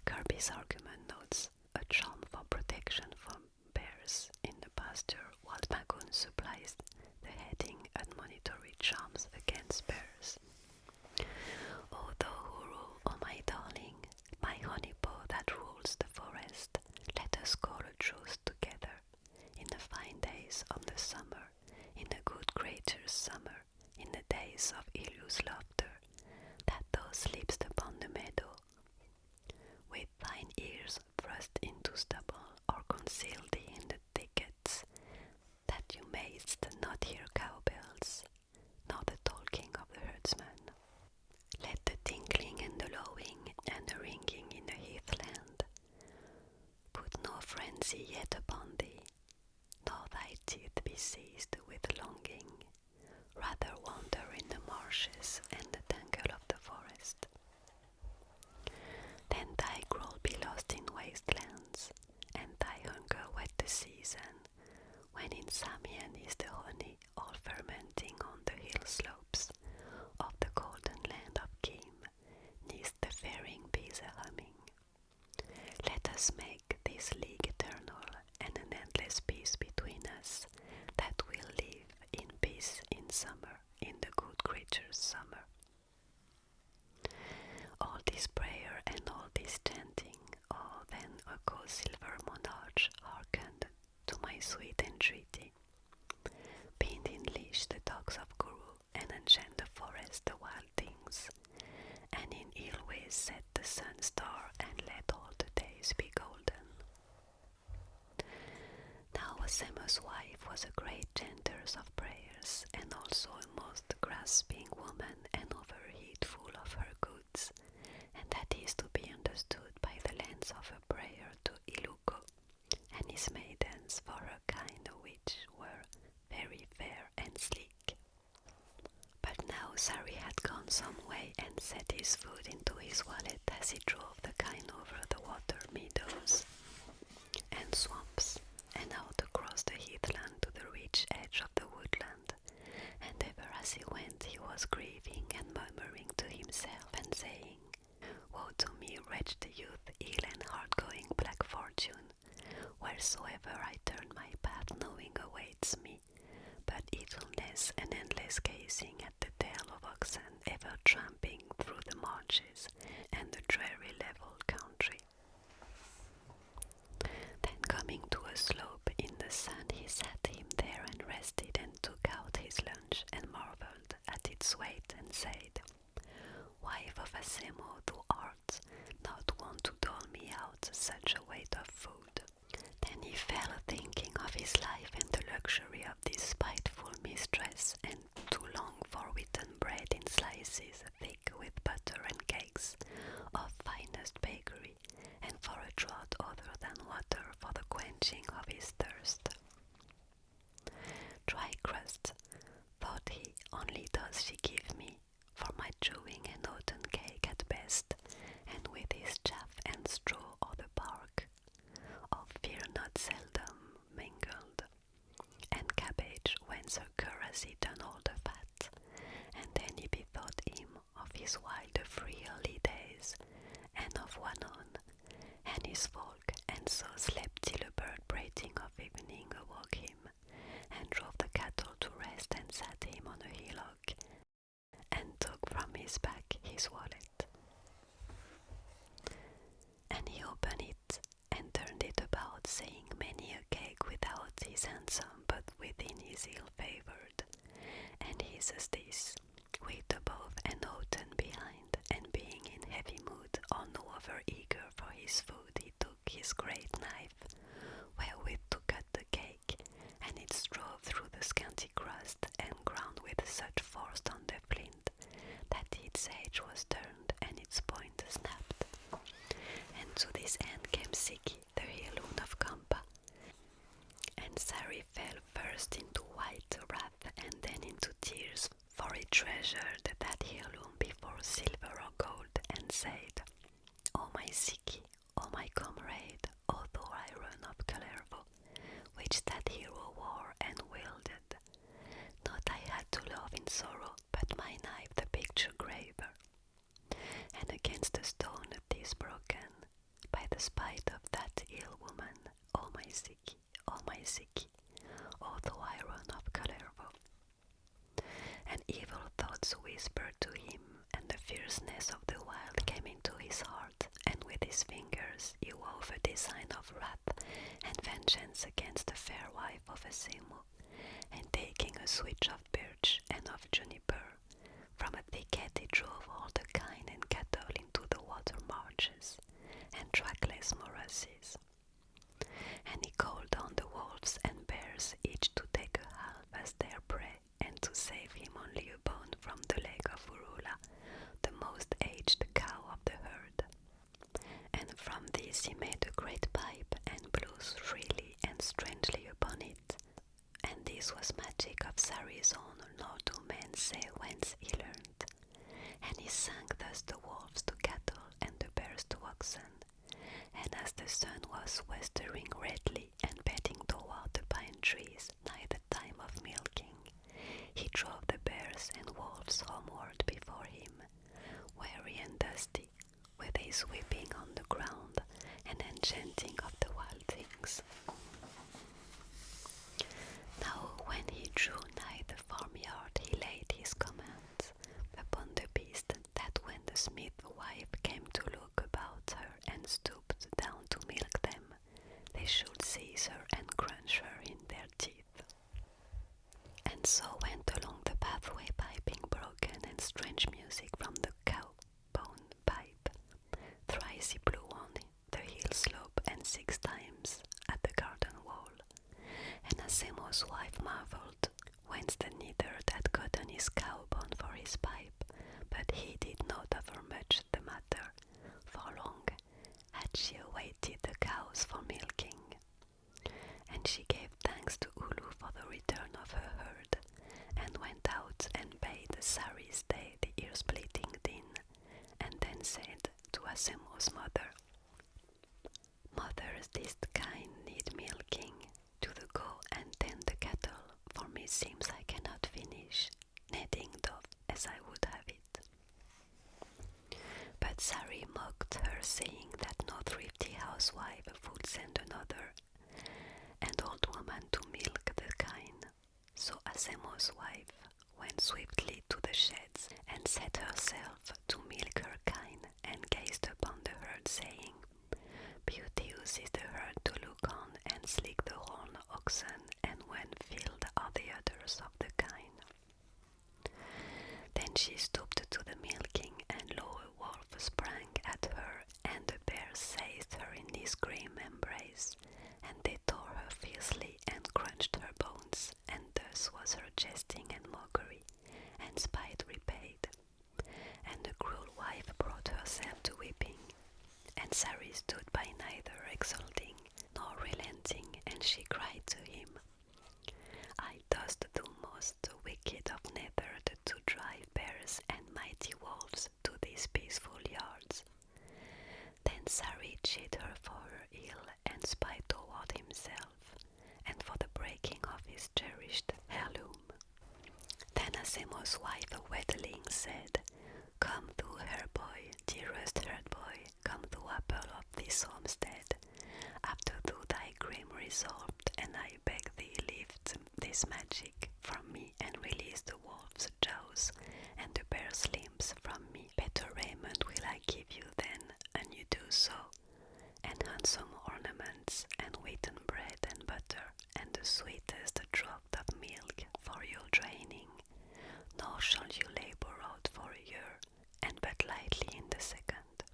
Kirby's argument notes a charm for protection from bears in the pasture, while Magoon supplies the heading admonitory charms against bears. O thou who rule, O my darling, my honeypot that rules the forest, let us call a truce together in the fine days of the summer, in the good creature's summer, in the days of Ilu's laughter, that thou sleepst upon the meadow, with thine ears thrust into stubble, or conceal thee in the thickets, that you mayst not hear cowbells, nor the talking of the herdsman. Let the tinkling and the lowing and the ringing in the heathland put no frenzy yet upon thee, nor thy teeth be seized with longing, rather wander in the marshes and the tangle of the forest. Then thy growl be lost in wastelands, and thy hunger wet the season, when in Samian is the honey all fermenting on the hill slopes of the golden land of Kim, neath the faring bees a-humming. Let us make this league eternal, and an endless peace between us, that will live in peace in summer, in the good creature's summer. All this prayer and all this chanting, oh, then echo silver monarch, hearkened to my sweet entreaty. Bind in leash the dogs of Guru, and enchant the forest the wild things, and in ill ways set the sun star, and let all the days be golden. Now Asema's wife was a great chanter of prayers, and also a most grasping woman, and overheedful of her goods, and that is to be understood by the lens of her prayer to Iluko and his maidens, for her kind which were very fair and sleek. But now Sari had gone some way and set his foot into his wallet as he drove the kine over the water meadows and swamps, and out across the heathland to the rich edge of the woodland, and ever as he went he was grieving and murmuring to himself and saying, Woe to me, wretched youth, ill and hard-going black fortune, wheresoever I turn my path knowing awaits me but idleness and endless gazing at the tail of oxen ever tramping through the marches and the dreary level country. Then coming to a slope in the sun, he sat him there and rested, and took out his lunch and marvelled at its weight, and said, Wife of Asemo, thou art not wont to dole me out such a weight of food. Then he fell thinking of his life and the luxury of this spiteful mistress, and to long for wheaten bread in slices thick with butter and cakes of finest bakery, and for a draught other than water for the quenching of his thirst. Dry crust, thought he, only does she give me, for my chewing an oaten cake at best, and with his chaff and straw or the bark of fear not seldom mingled, and cabbage whence her currency done all the fat. And then he bethought him of his wild free early days, and of Wanon, and his folk, and so slept till a bird prating of evening awoke him, him on a hillock, and took from his back his wallet. And he opened it, and turned it about, saying many a cake without his handsome, but within his ill-favoured. And he says this, with above and oaten behind, and being in heavy mood, or no over eager for his food, he took his great knife, wherewith to cut the cake, and it strove through the scanty crust, and ground with such force on the flint, that its edge was turned, and its point snapped. And to this end came Siki, the heirloom of Campa. And Sari fell first into white wrath, and then into tears, for he treasured that heirloom before silver or gold, and said, O my Siki, O my comrade, O thou iron of Kullervo, which that hero wore and wielded. Not I had to love in sorrow, but my knife the picture graver. And against the stone this broken, by the spite of that ill woman, O my Siki, O my Siki, O thou iron of Kullervo. And evil thoughts whispered to him, and the fierceness of the wild came into his heart, and with his fingers he wove a design of wrath and vengeance against the fair wife of Asemo, and taking a switch of birch and of juniper, from a thicket he drove all the kine and cattle into the water marges and trackless morasses. And he called on the wolves and bears each to take a half as their prey, and to save him only a bone from the leg of Urula, the most aged cow of the herd. And from this he made a great pipe, and blew shrilly and strangely upon it. And this was magic of Sari's own, nor do men say whence he learned. And he sang thus the wolves to cattle, and the bears to oxen. And as the sun was westering redly, and bedding toward the pine trees, nigh the time of milking, he drove the bears and wolves homeward before him, weary and dusty, with his whipping on the ground, and enchanting of the wild things. Now when he drew nigh the farmyard, he laid his commands upon the beast, that when the smith's wife came to look about her, and stooped down to milk them, they should seize her and crunch her in their teeth. And so went along the pathway, piping broken, and strange music from the cow-bone pipe. Thrice he blew on the hill slope, and 6 times at the garden wall. And Asemo's wife marvelled whence the neither had gotten his cow-bone for his pipe, but he did not over much the matter, for long had she awaited the cows for milking. And she gave thanks to Ulu for the return of her herd, and went out and bade Sari stay the ear-splitting din, and then said to Asemo's mother, Mother, this kine need milking, to the go and tend the cattle, for me seems I cannot finish, kneading dough as I would have it. But Sari mocked her, saying that no thrifty housewife would send another, an old woman to milk the kine. So Asemo's wife went swiftly to the sheds, and set herself to milk her kine, and gazed upon the herd, saying, Beauteous is the herd to look on, and sleek the horn oxen, and when filled are the udders of the kine. Then she stooped to the milking, and lo, a wolf sprang at her, and the bear seized her in his grim embrace, and they tore her fiercely, and crunched her bones, and thus was her jesting and mockery, and spite repaid. And the cruel wife brought herself to weeping, and Sari stood by neither exulting nor relenting, and she cried to him, I dost do most wicked of nethered to drive bears and mighty wolves to these peaceful yards. Then Sari chid her for her ill and spite toward himself, and for the breaking of his cherished heirloom. Then Asemo's wife, a wetling, said, Come thou, her boy, dearest herd boy, come thou, apple of this homestead, after thou thy grim resolved, and I beg thee lift this magic, from me and release the wolf's jaws and the bear's limbs from me. Better raiment will I give you then, and you do so, and handsome ornaments, and wheaten bread and butter, and the sweetest drop of milk for your draining. Nor shall you labor out for a year, and but lightly in the second.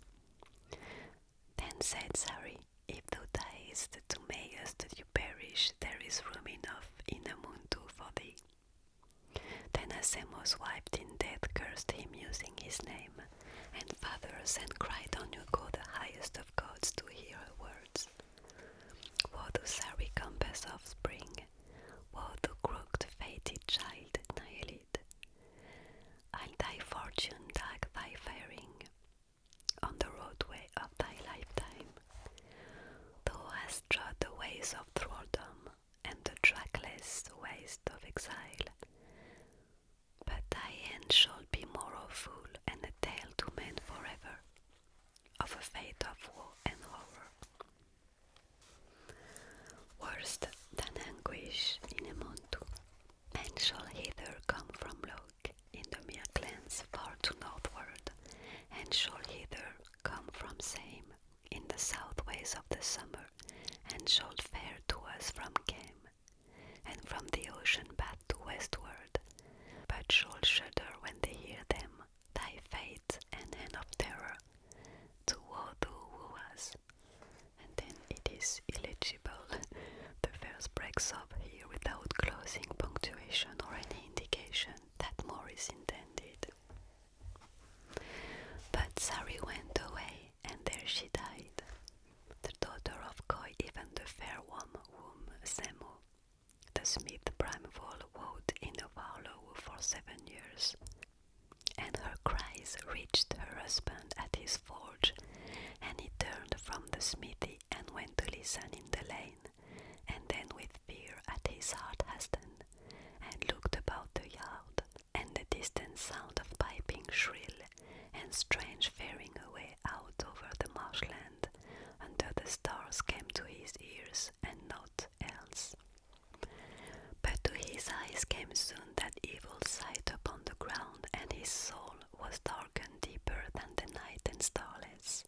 Then said Sari, if thou diest, to mayest you perish, there is room enough in a mundo for thee. Then Asemo's wife in death cursed him using his name, and fathers and cried on you go the highest of gods to hear her words. Woe to Sari compass offspring, woe to crooked fated child annihilate. I'll thy fortune tag thy faring on the roadway of thy lifetime. Thou hast trod the ways of thraldom and the trackless waste of exile, but thy end shall be more awful and a tale to men forever, of a fate of woe and horror. Worse than anguish in a mundo, men shall hither come from Lok in the mere glens far to northward, and shall hither come from Same in the south ways of the summer, and shall fare to us from Kem, and from the ocean path to westward, but shall shudder when they hear them, thy fate and end of terror, to woe thou who was. And then it is illegible. The verse breaks up here without closing punctuation or any indication that more is intended. But Sari went away, and there she died, the daughter of Koi, even the fair one whom Semo, the smith Brimeful, wooed in a Warlow for 7 years. And her cries reached her husband at his forge, and he turned from the smithy and went to listen in the lane, and then with fear at his heart hastened, and looked about the yard, and the distant sound of piping shrill, and strange faring away out over the marshland, under the stars came to his ears, and naught else. But to his eyes came soon that evil sight upon the ground, and his soul was darkened deeper than the night and starless.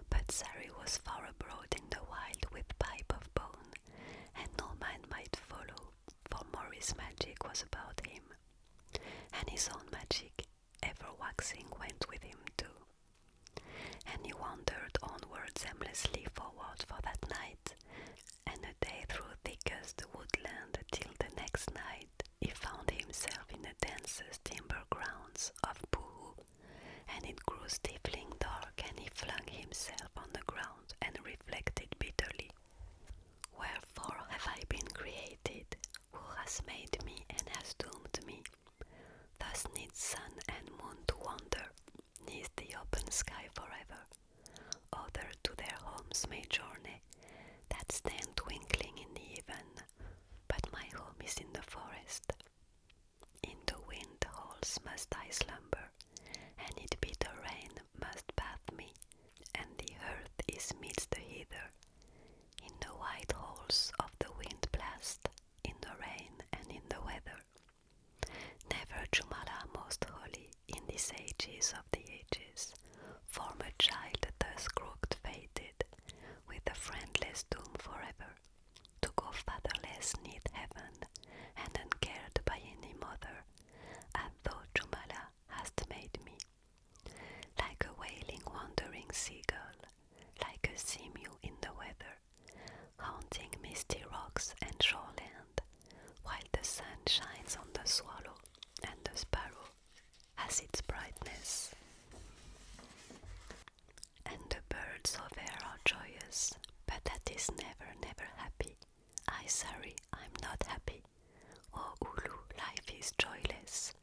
But Sari was far abroad in the wild with pipe of bone, and no man might follow, for Mori's magic was about him, and his own magic, ever waxing, went with him too. And he wandered onwards aimlessly forward for that night, and a day through thickest woodland, till the next night he found himself in the densest timber grounds of Puhu, and it grew stifling dark, and he flung himself on the ground and reflected bitterly. Wherefore have I been created? Who has made me and has doomed me? Thus needs sun and moon to wander, neath the open sky forever. Other to their homes may journey, that stand twinkling in the even, but my home is in the forest. In the wind holes must I slumber, and it bitter rain must bath me, and the earth is midst the heather, in the white holes of the wind blast, in the rain and in the weather. Never Jumala most holy in these ages of the ages, form a child thus crooked fated, with a friendless doom forever, to go fatherless neath heaven, and uncared by any mother, as thou Jumala hast made me. Like a wailing wandering seagull, like a seamew in the weather, haunting misty rocks and shoreland, while the sun shines on the swallow, and the sparrow has its brightness. And the birds of air are joyous, but that is never, never happy. I sorry, I'm not happy. Oh Ulu, life is joyless.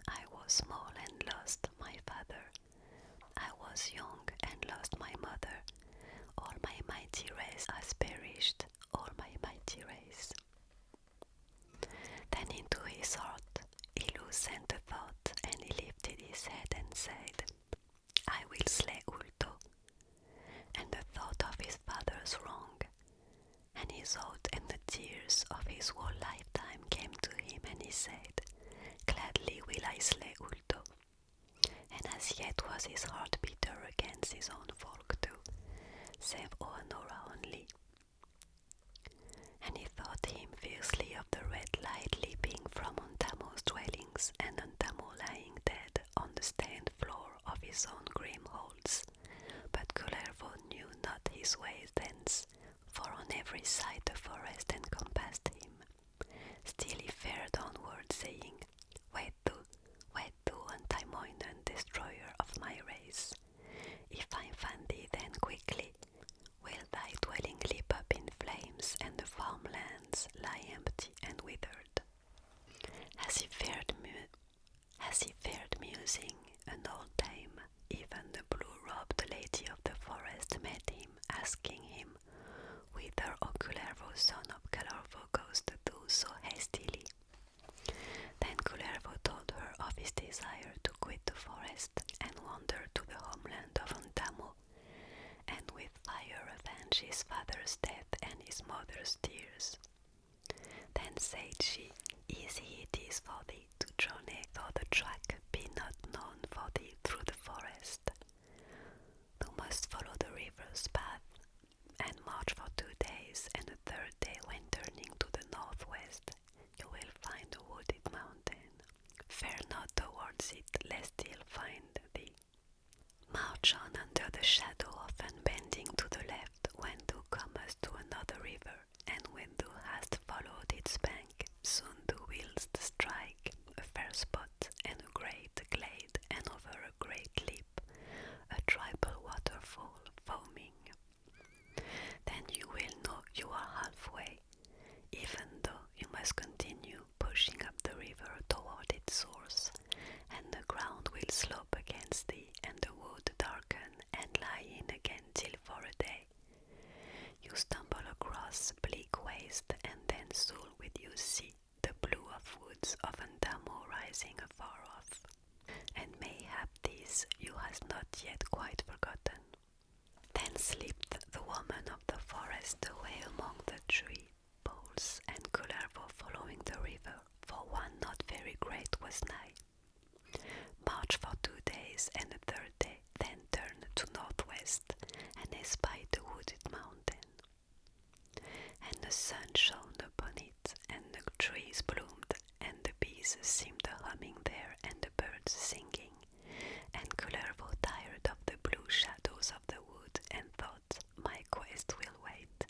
I was small and lost my father. I was young and lost my mother. All my mighty race has perished, all my mighty race. Then into his heart Ilu sent a thought, and he lifted his head and said, I will slay Ulto. And the thought of his father's wrong, and his oath and the tears of his whole lifetime came to him, and he said, "Gladly will I slay Ulto." And as yet was his heart bitter against his own folk too, save Oanora only. And he thought him fiercely of the red light leaping from Untamo's dwellings, and Untamo lying dead on the stained floor of his own grim halls. But Kullervo knew not his ways thence, for on every side the forest encompassed him. Still he fared onward, saying, wait thou, Untaimoinen, destroyer of my race. If I find thee, then quickly will thy dwelling leap up in flames, and the farmlands lie empty and withered. As he fared musing an old time, even the blue-robed lady of the forest met him, asking him, whither, O Kullervo, son of Kullervo, goest thou so hastily? Then Kullervo told her of his desire to quit the forest and wander to the homeland of Untamo, and with fire avenge his father's death and his mother's tears. Then said she, easy it is for thee to journey, though the track be not known for thee through the forest. Thou must follow the river's path, and march for 2 days, and the third day, when turning to the northwest, you will find a wooded mountain. Fare not towards it, lest he'll find thee. March on under the shadow of, and bending to the left, when thou comest to another river, and when thou hast followed its bank, soon thou wilt strike a fair spot, and a great glade, and over a great leap, a tribal waterfall foaming. Then you will know you are halfway, even though you must continue pushing up the river toward its source, and the ground will slope against thee, and the wood darken and lie in again till for a day. You stumble across bleak waste, and then soon will you see the blue of woods of Untamo rising afar off, and mayhap this you hast not yet quite forgotten. Then slipped the woman of the forest away among the tree boles, and Kullervo, following the river, for one not very great was nigh, marched for 2 days, and the third day then turned to northwest, and espied the wooded mountain. And the sun shone upon it, and the trees bloomed, and the bees seemed humming there, and the birds singing. And Kullervo tired of the blue shadows of the wood, and thought, my quest will wait,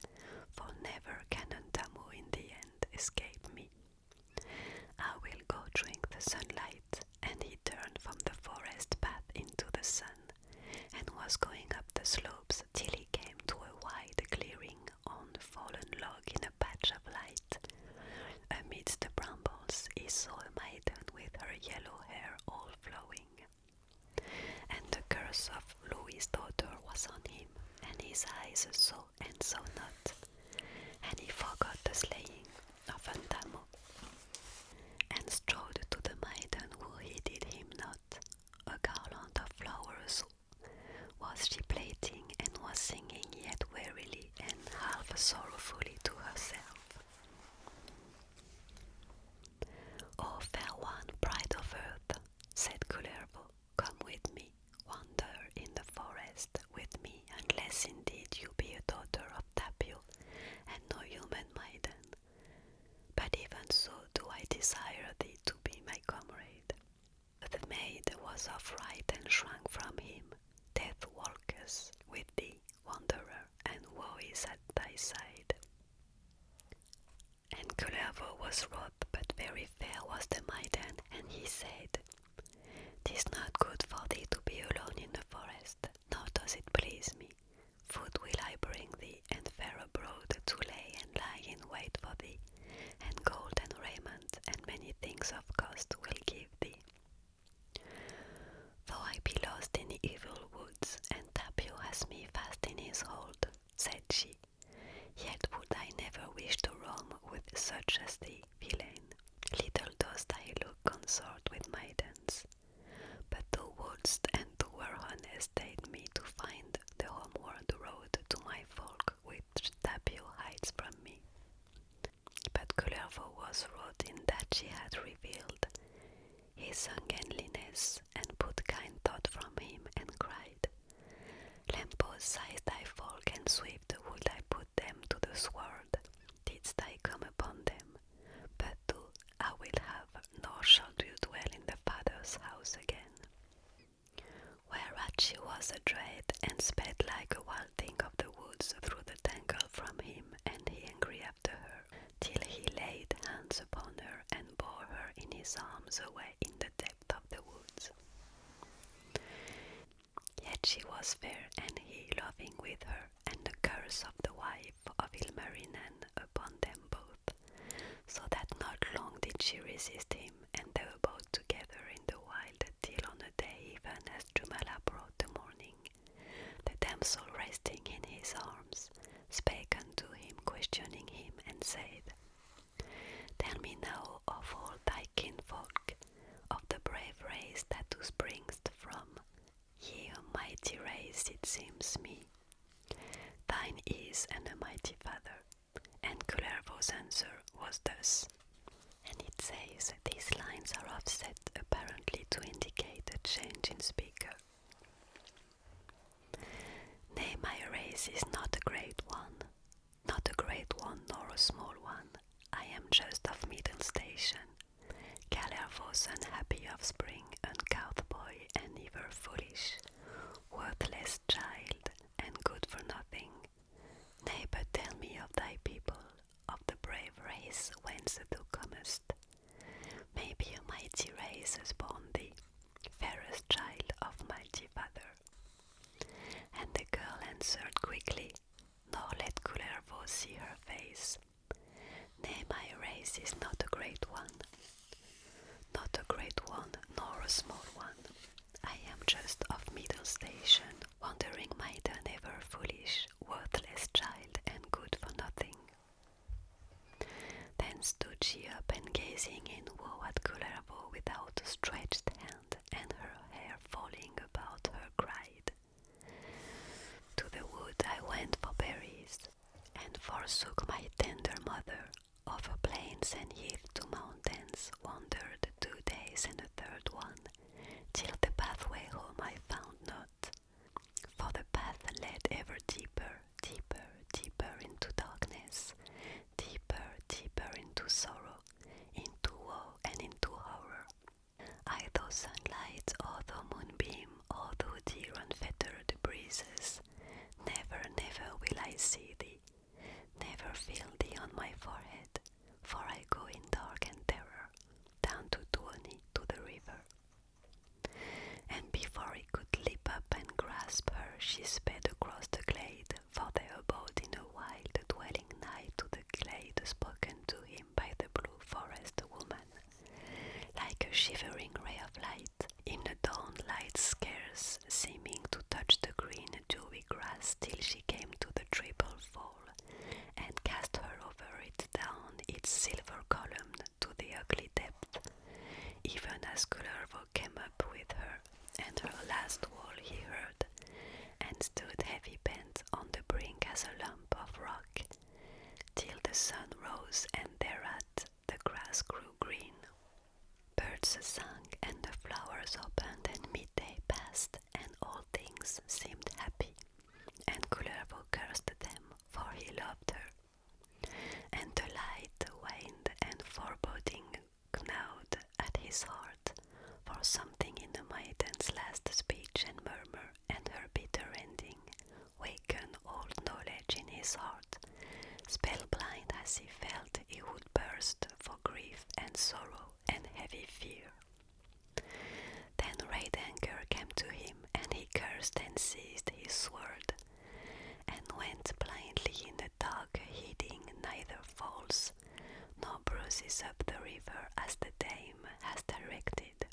for never can Untamo in the end escape me. I will go drink the sunlight. And he turned from the forest path into the sun, and was going up the slopes till he came to a wide clearing on a fallen log in a patch of light. Amidst the brambles he saw a maiden with her yellow hair all flowing. And the curse of Louis' daughter was on him, and his eyes saw and saw not, and he forgot the slaying of Untamo, and strode to the maiden who heeded him not. A garland of flowers was she plaiting, and was singing yet wearily and half sorrowfully to herself. O fair one, bride of earth, said Kullervo, come with me, wander in the forest with me, unless indeed you be a daughter of Tapio, and no human maiden. But even so do I desire thee to be my comrade. But the maid was upright and shrunk from him. Death walketh with thee, wanderer, and woe is at thy side. And Kullervo was wroth, but very fair was the maiden, and he said, 'Tis not good for thee to be alone in the forest, nor does it please me. Food will I bring thee, and fare abroad to lay and lie in wait for thee, and gold and raiment, and many things of cost will give thee. Though I be lost in the evil woods, and Tapio has me fast in his hold, said she, yet would I never wish to roam with such as thee, villain. Little dost thou look consort with maidens. But thou wouldst, and thou were honest, aid me to find the homeward road to my folk, which Tapio hides from me. But Kullervo was wroth in that she had revealed his ungainliness and put kind thought from him and cried, Lampos, size thy folk, and swift would I put them to the sword, didst I come upon them. But thou I will have, nor shall you dwell in the Father's house again. Whereat she was adread, and sped like a wild thing of the woods through the tangle from him, and he angry after her, till he laid hands upon her, and bore her in his arms away in the depth of the woods. Yet she was fair, and he loving with her, and the curse of the wife of Silmarilion upon them both, so that not long did she resist him, and they abode together in the wild till on a day even as Jumala brought the morning. The damsel resting in his arms spake unto him, questioning him, and said, Tell me now of all thy kinfolk, of the brave race that thou springst from, ye a mighty race it seems me. Thine is an mighty father. And Kullervo's answer was thus, and it says these lines are offset apparently to indicate a change in speaker. Nay, my race is not a great one, not a great one nor a small one. I am just of middle station. Kullervo's unhappy offspring, uncouth boy, and never foolish, worthless child, and good for nothing. Nay, but tell me of thy people, of the brave race whence thou comest. Maybe a mighty race has borne thee, fairest child of mighty father. And the girl answered quickly, nor let Kullervo see her face. Nay, my race is not a great one, not a great one, nor a small one. I am just of middle station, wandering maiden, ever foolish, worthless child, and good for nothing. Then stood she up, and gazing in woe at Kullervo with outstretched hand, and her hair falling about her, cried, To the wood I went for berries, and forsook my tender mother, over plains and heath to mountains, wandered 2 days and a third one, till the pathway home I found not. For the path led ever deeper, deeper, deeper into darkness, deeper, deeper into sorrow, into woe and into horror. Either sunlight, or the moonbeam, or through dear unfettered breezes, never, never will I see thee, never feel thee on my forehead, for I go in dark and terror, down to Tuoni, to the river. And before he could leap up and grasp her, she sped across the glade, for they abode in a wild dwelling nigh to the glade spoken to him by the blue forest woman, like a shivering ray of light, in the dawn light scarce seeming to touch the green dewy grass, till she came to the triple fall, and cast her over it down its silver column to the ugly depth, even as Kullervo came up with her, and her last wall he heard, and stood heavy bent on the brink as a lump of rock, till the sun rose, and thereat the grass grew green. Birds sang, and the flowers opened, and midday passed, and all things seemed happy, and Kullervo cursed them, for he loved her. And the light waned, and foreboding gnawed at his heart, for something in the maiden's last speech and murmur, and her bitter ending, wakened old knowledge in his heart. Spellblind as he felt, he would burst for grief and sorrow and heavy fear. Then red anger came to him, and he cursed and seized his sword, and went blindly in the dark, heeding neither falls nor bruises up the river as the dame has directed,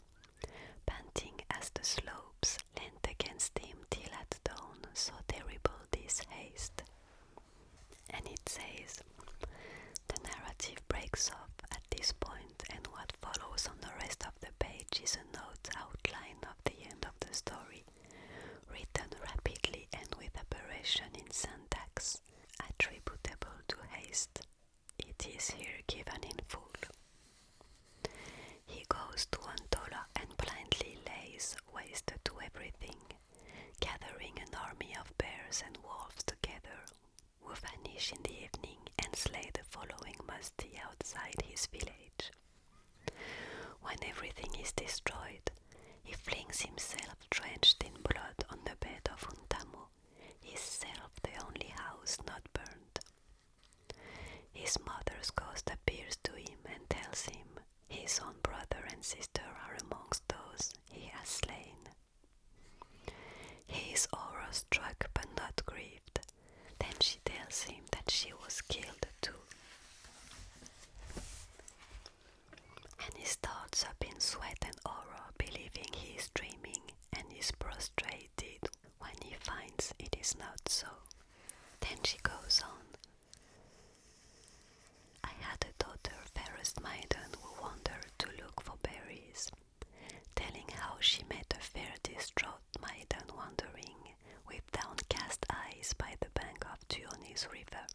panting as the slopes leant against him till at dawn, so terrible this haste. And it says, the narrative breaks off at this point, and what follows on the rest of the page is a note outline of the end of the story, written rapidly and with aberration in syntax, attributable to haste. It is here given in full. outside his village. When everything is destroyed, he flings himself drenched in blood on the bed of Untamo, himself the only house not burned. His mother's ghost appears to him and tells him his own brother and sister are amongst those he has slain. He is horror-struck but not grieved. Then she tells him that she was killed too. And he starts up in sweat and horror, believing he is dreaming, and is prostrated when he finds it is not so. Then she goes on. I had a daughter, fairest maiden, who wandered to look for berries, telling how she met a fair distraught maiden wandering with downcast eyes by the bank of Tuoni's river,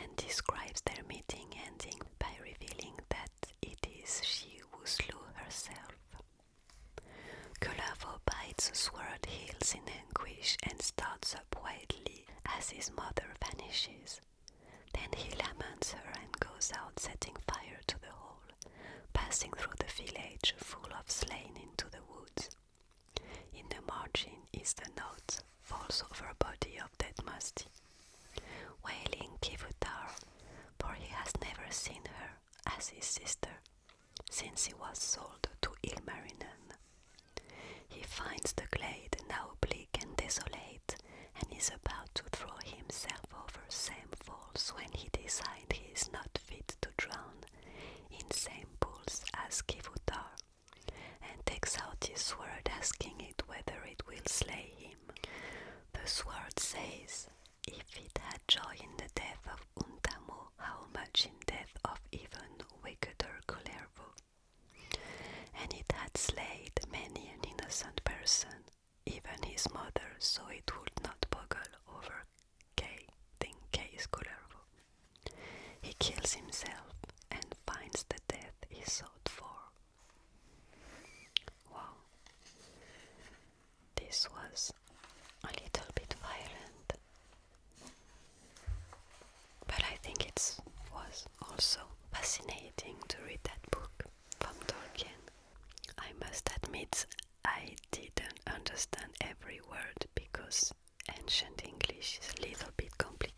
and describes their meeting ending by revealing that it is she who slew herself. Kullervo bites sword heels in anguish and starts up wildly as his mother vanishes. Then he laments her and goes out, setting fire to the hall, passing through the village full of slain into the woods. In the margin is the note, falls over body of dead Musty, wailing Kivutar, for he has never seen her as his sister, since he was sold to Ilmarinen. He finds the glade now bleak and desolate, and is about to throw himself over same falls when he decides he is not fit to drown in same pools as Kivutar, and takes out his sword, asking it whether it will slay him. The sword says, if it had joy in the death of Untamo, how much in death of even wickeder Kullervo? And it had slayed many an innocent person, even his mother, so it would not boggle over case Kullervo. He kills himself and finds the death he sought for. Wow. This was a little bit violent, but I think it was also fascinating to read that book from Tolkien. I must admit I didn't understand every word because ancient English is a little bit complicated.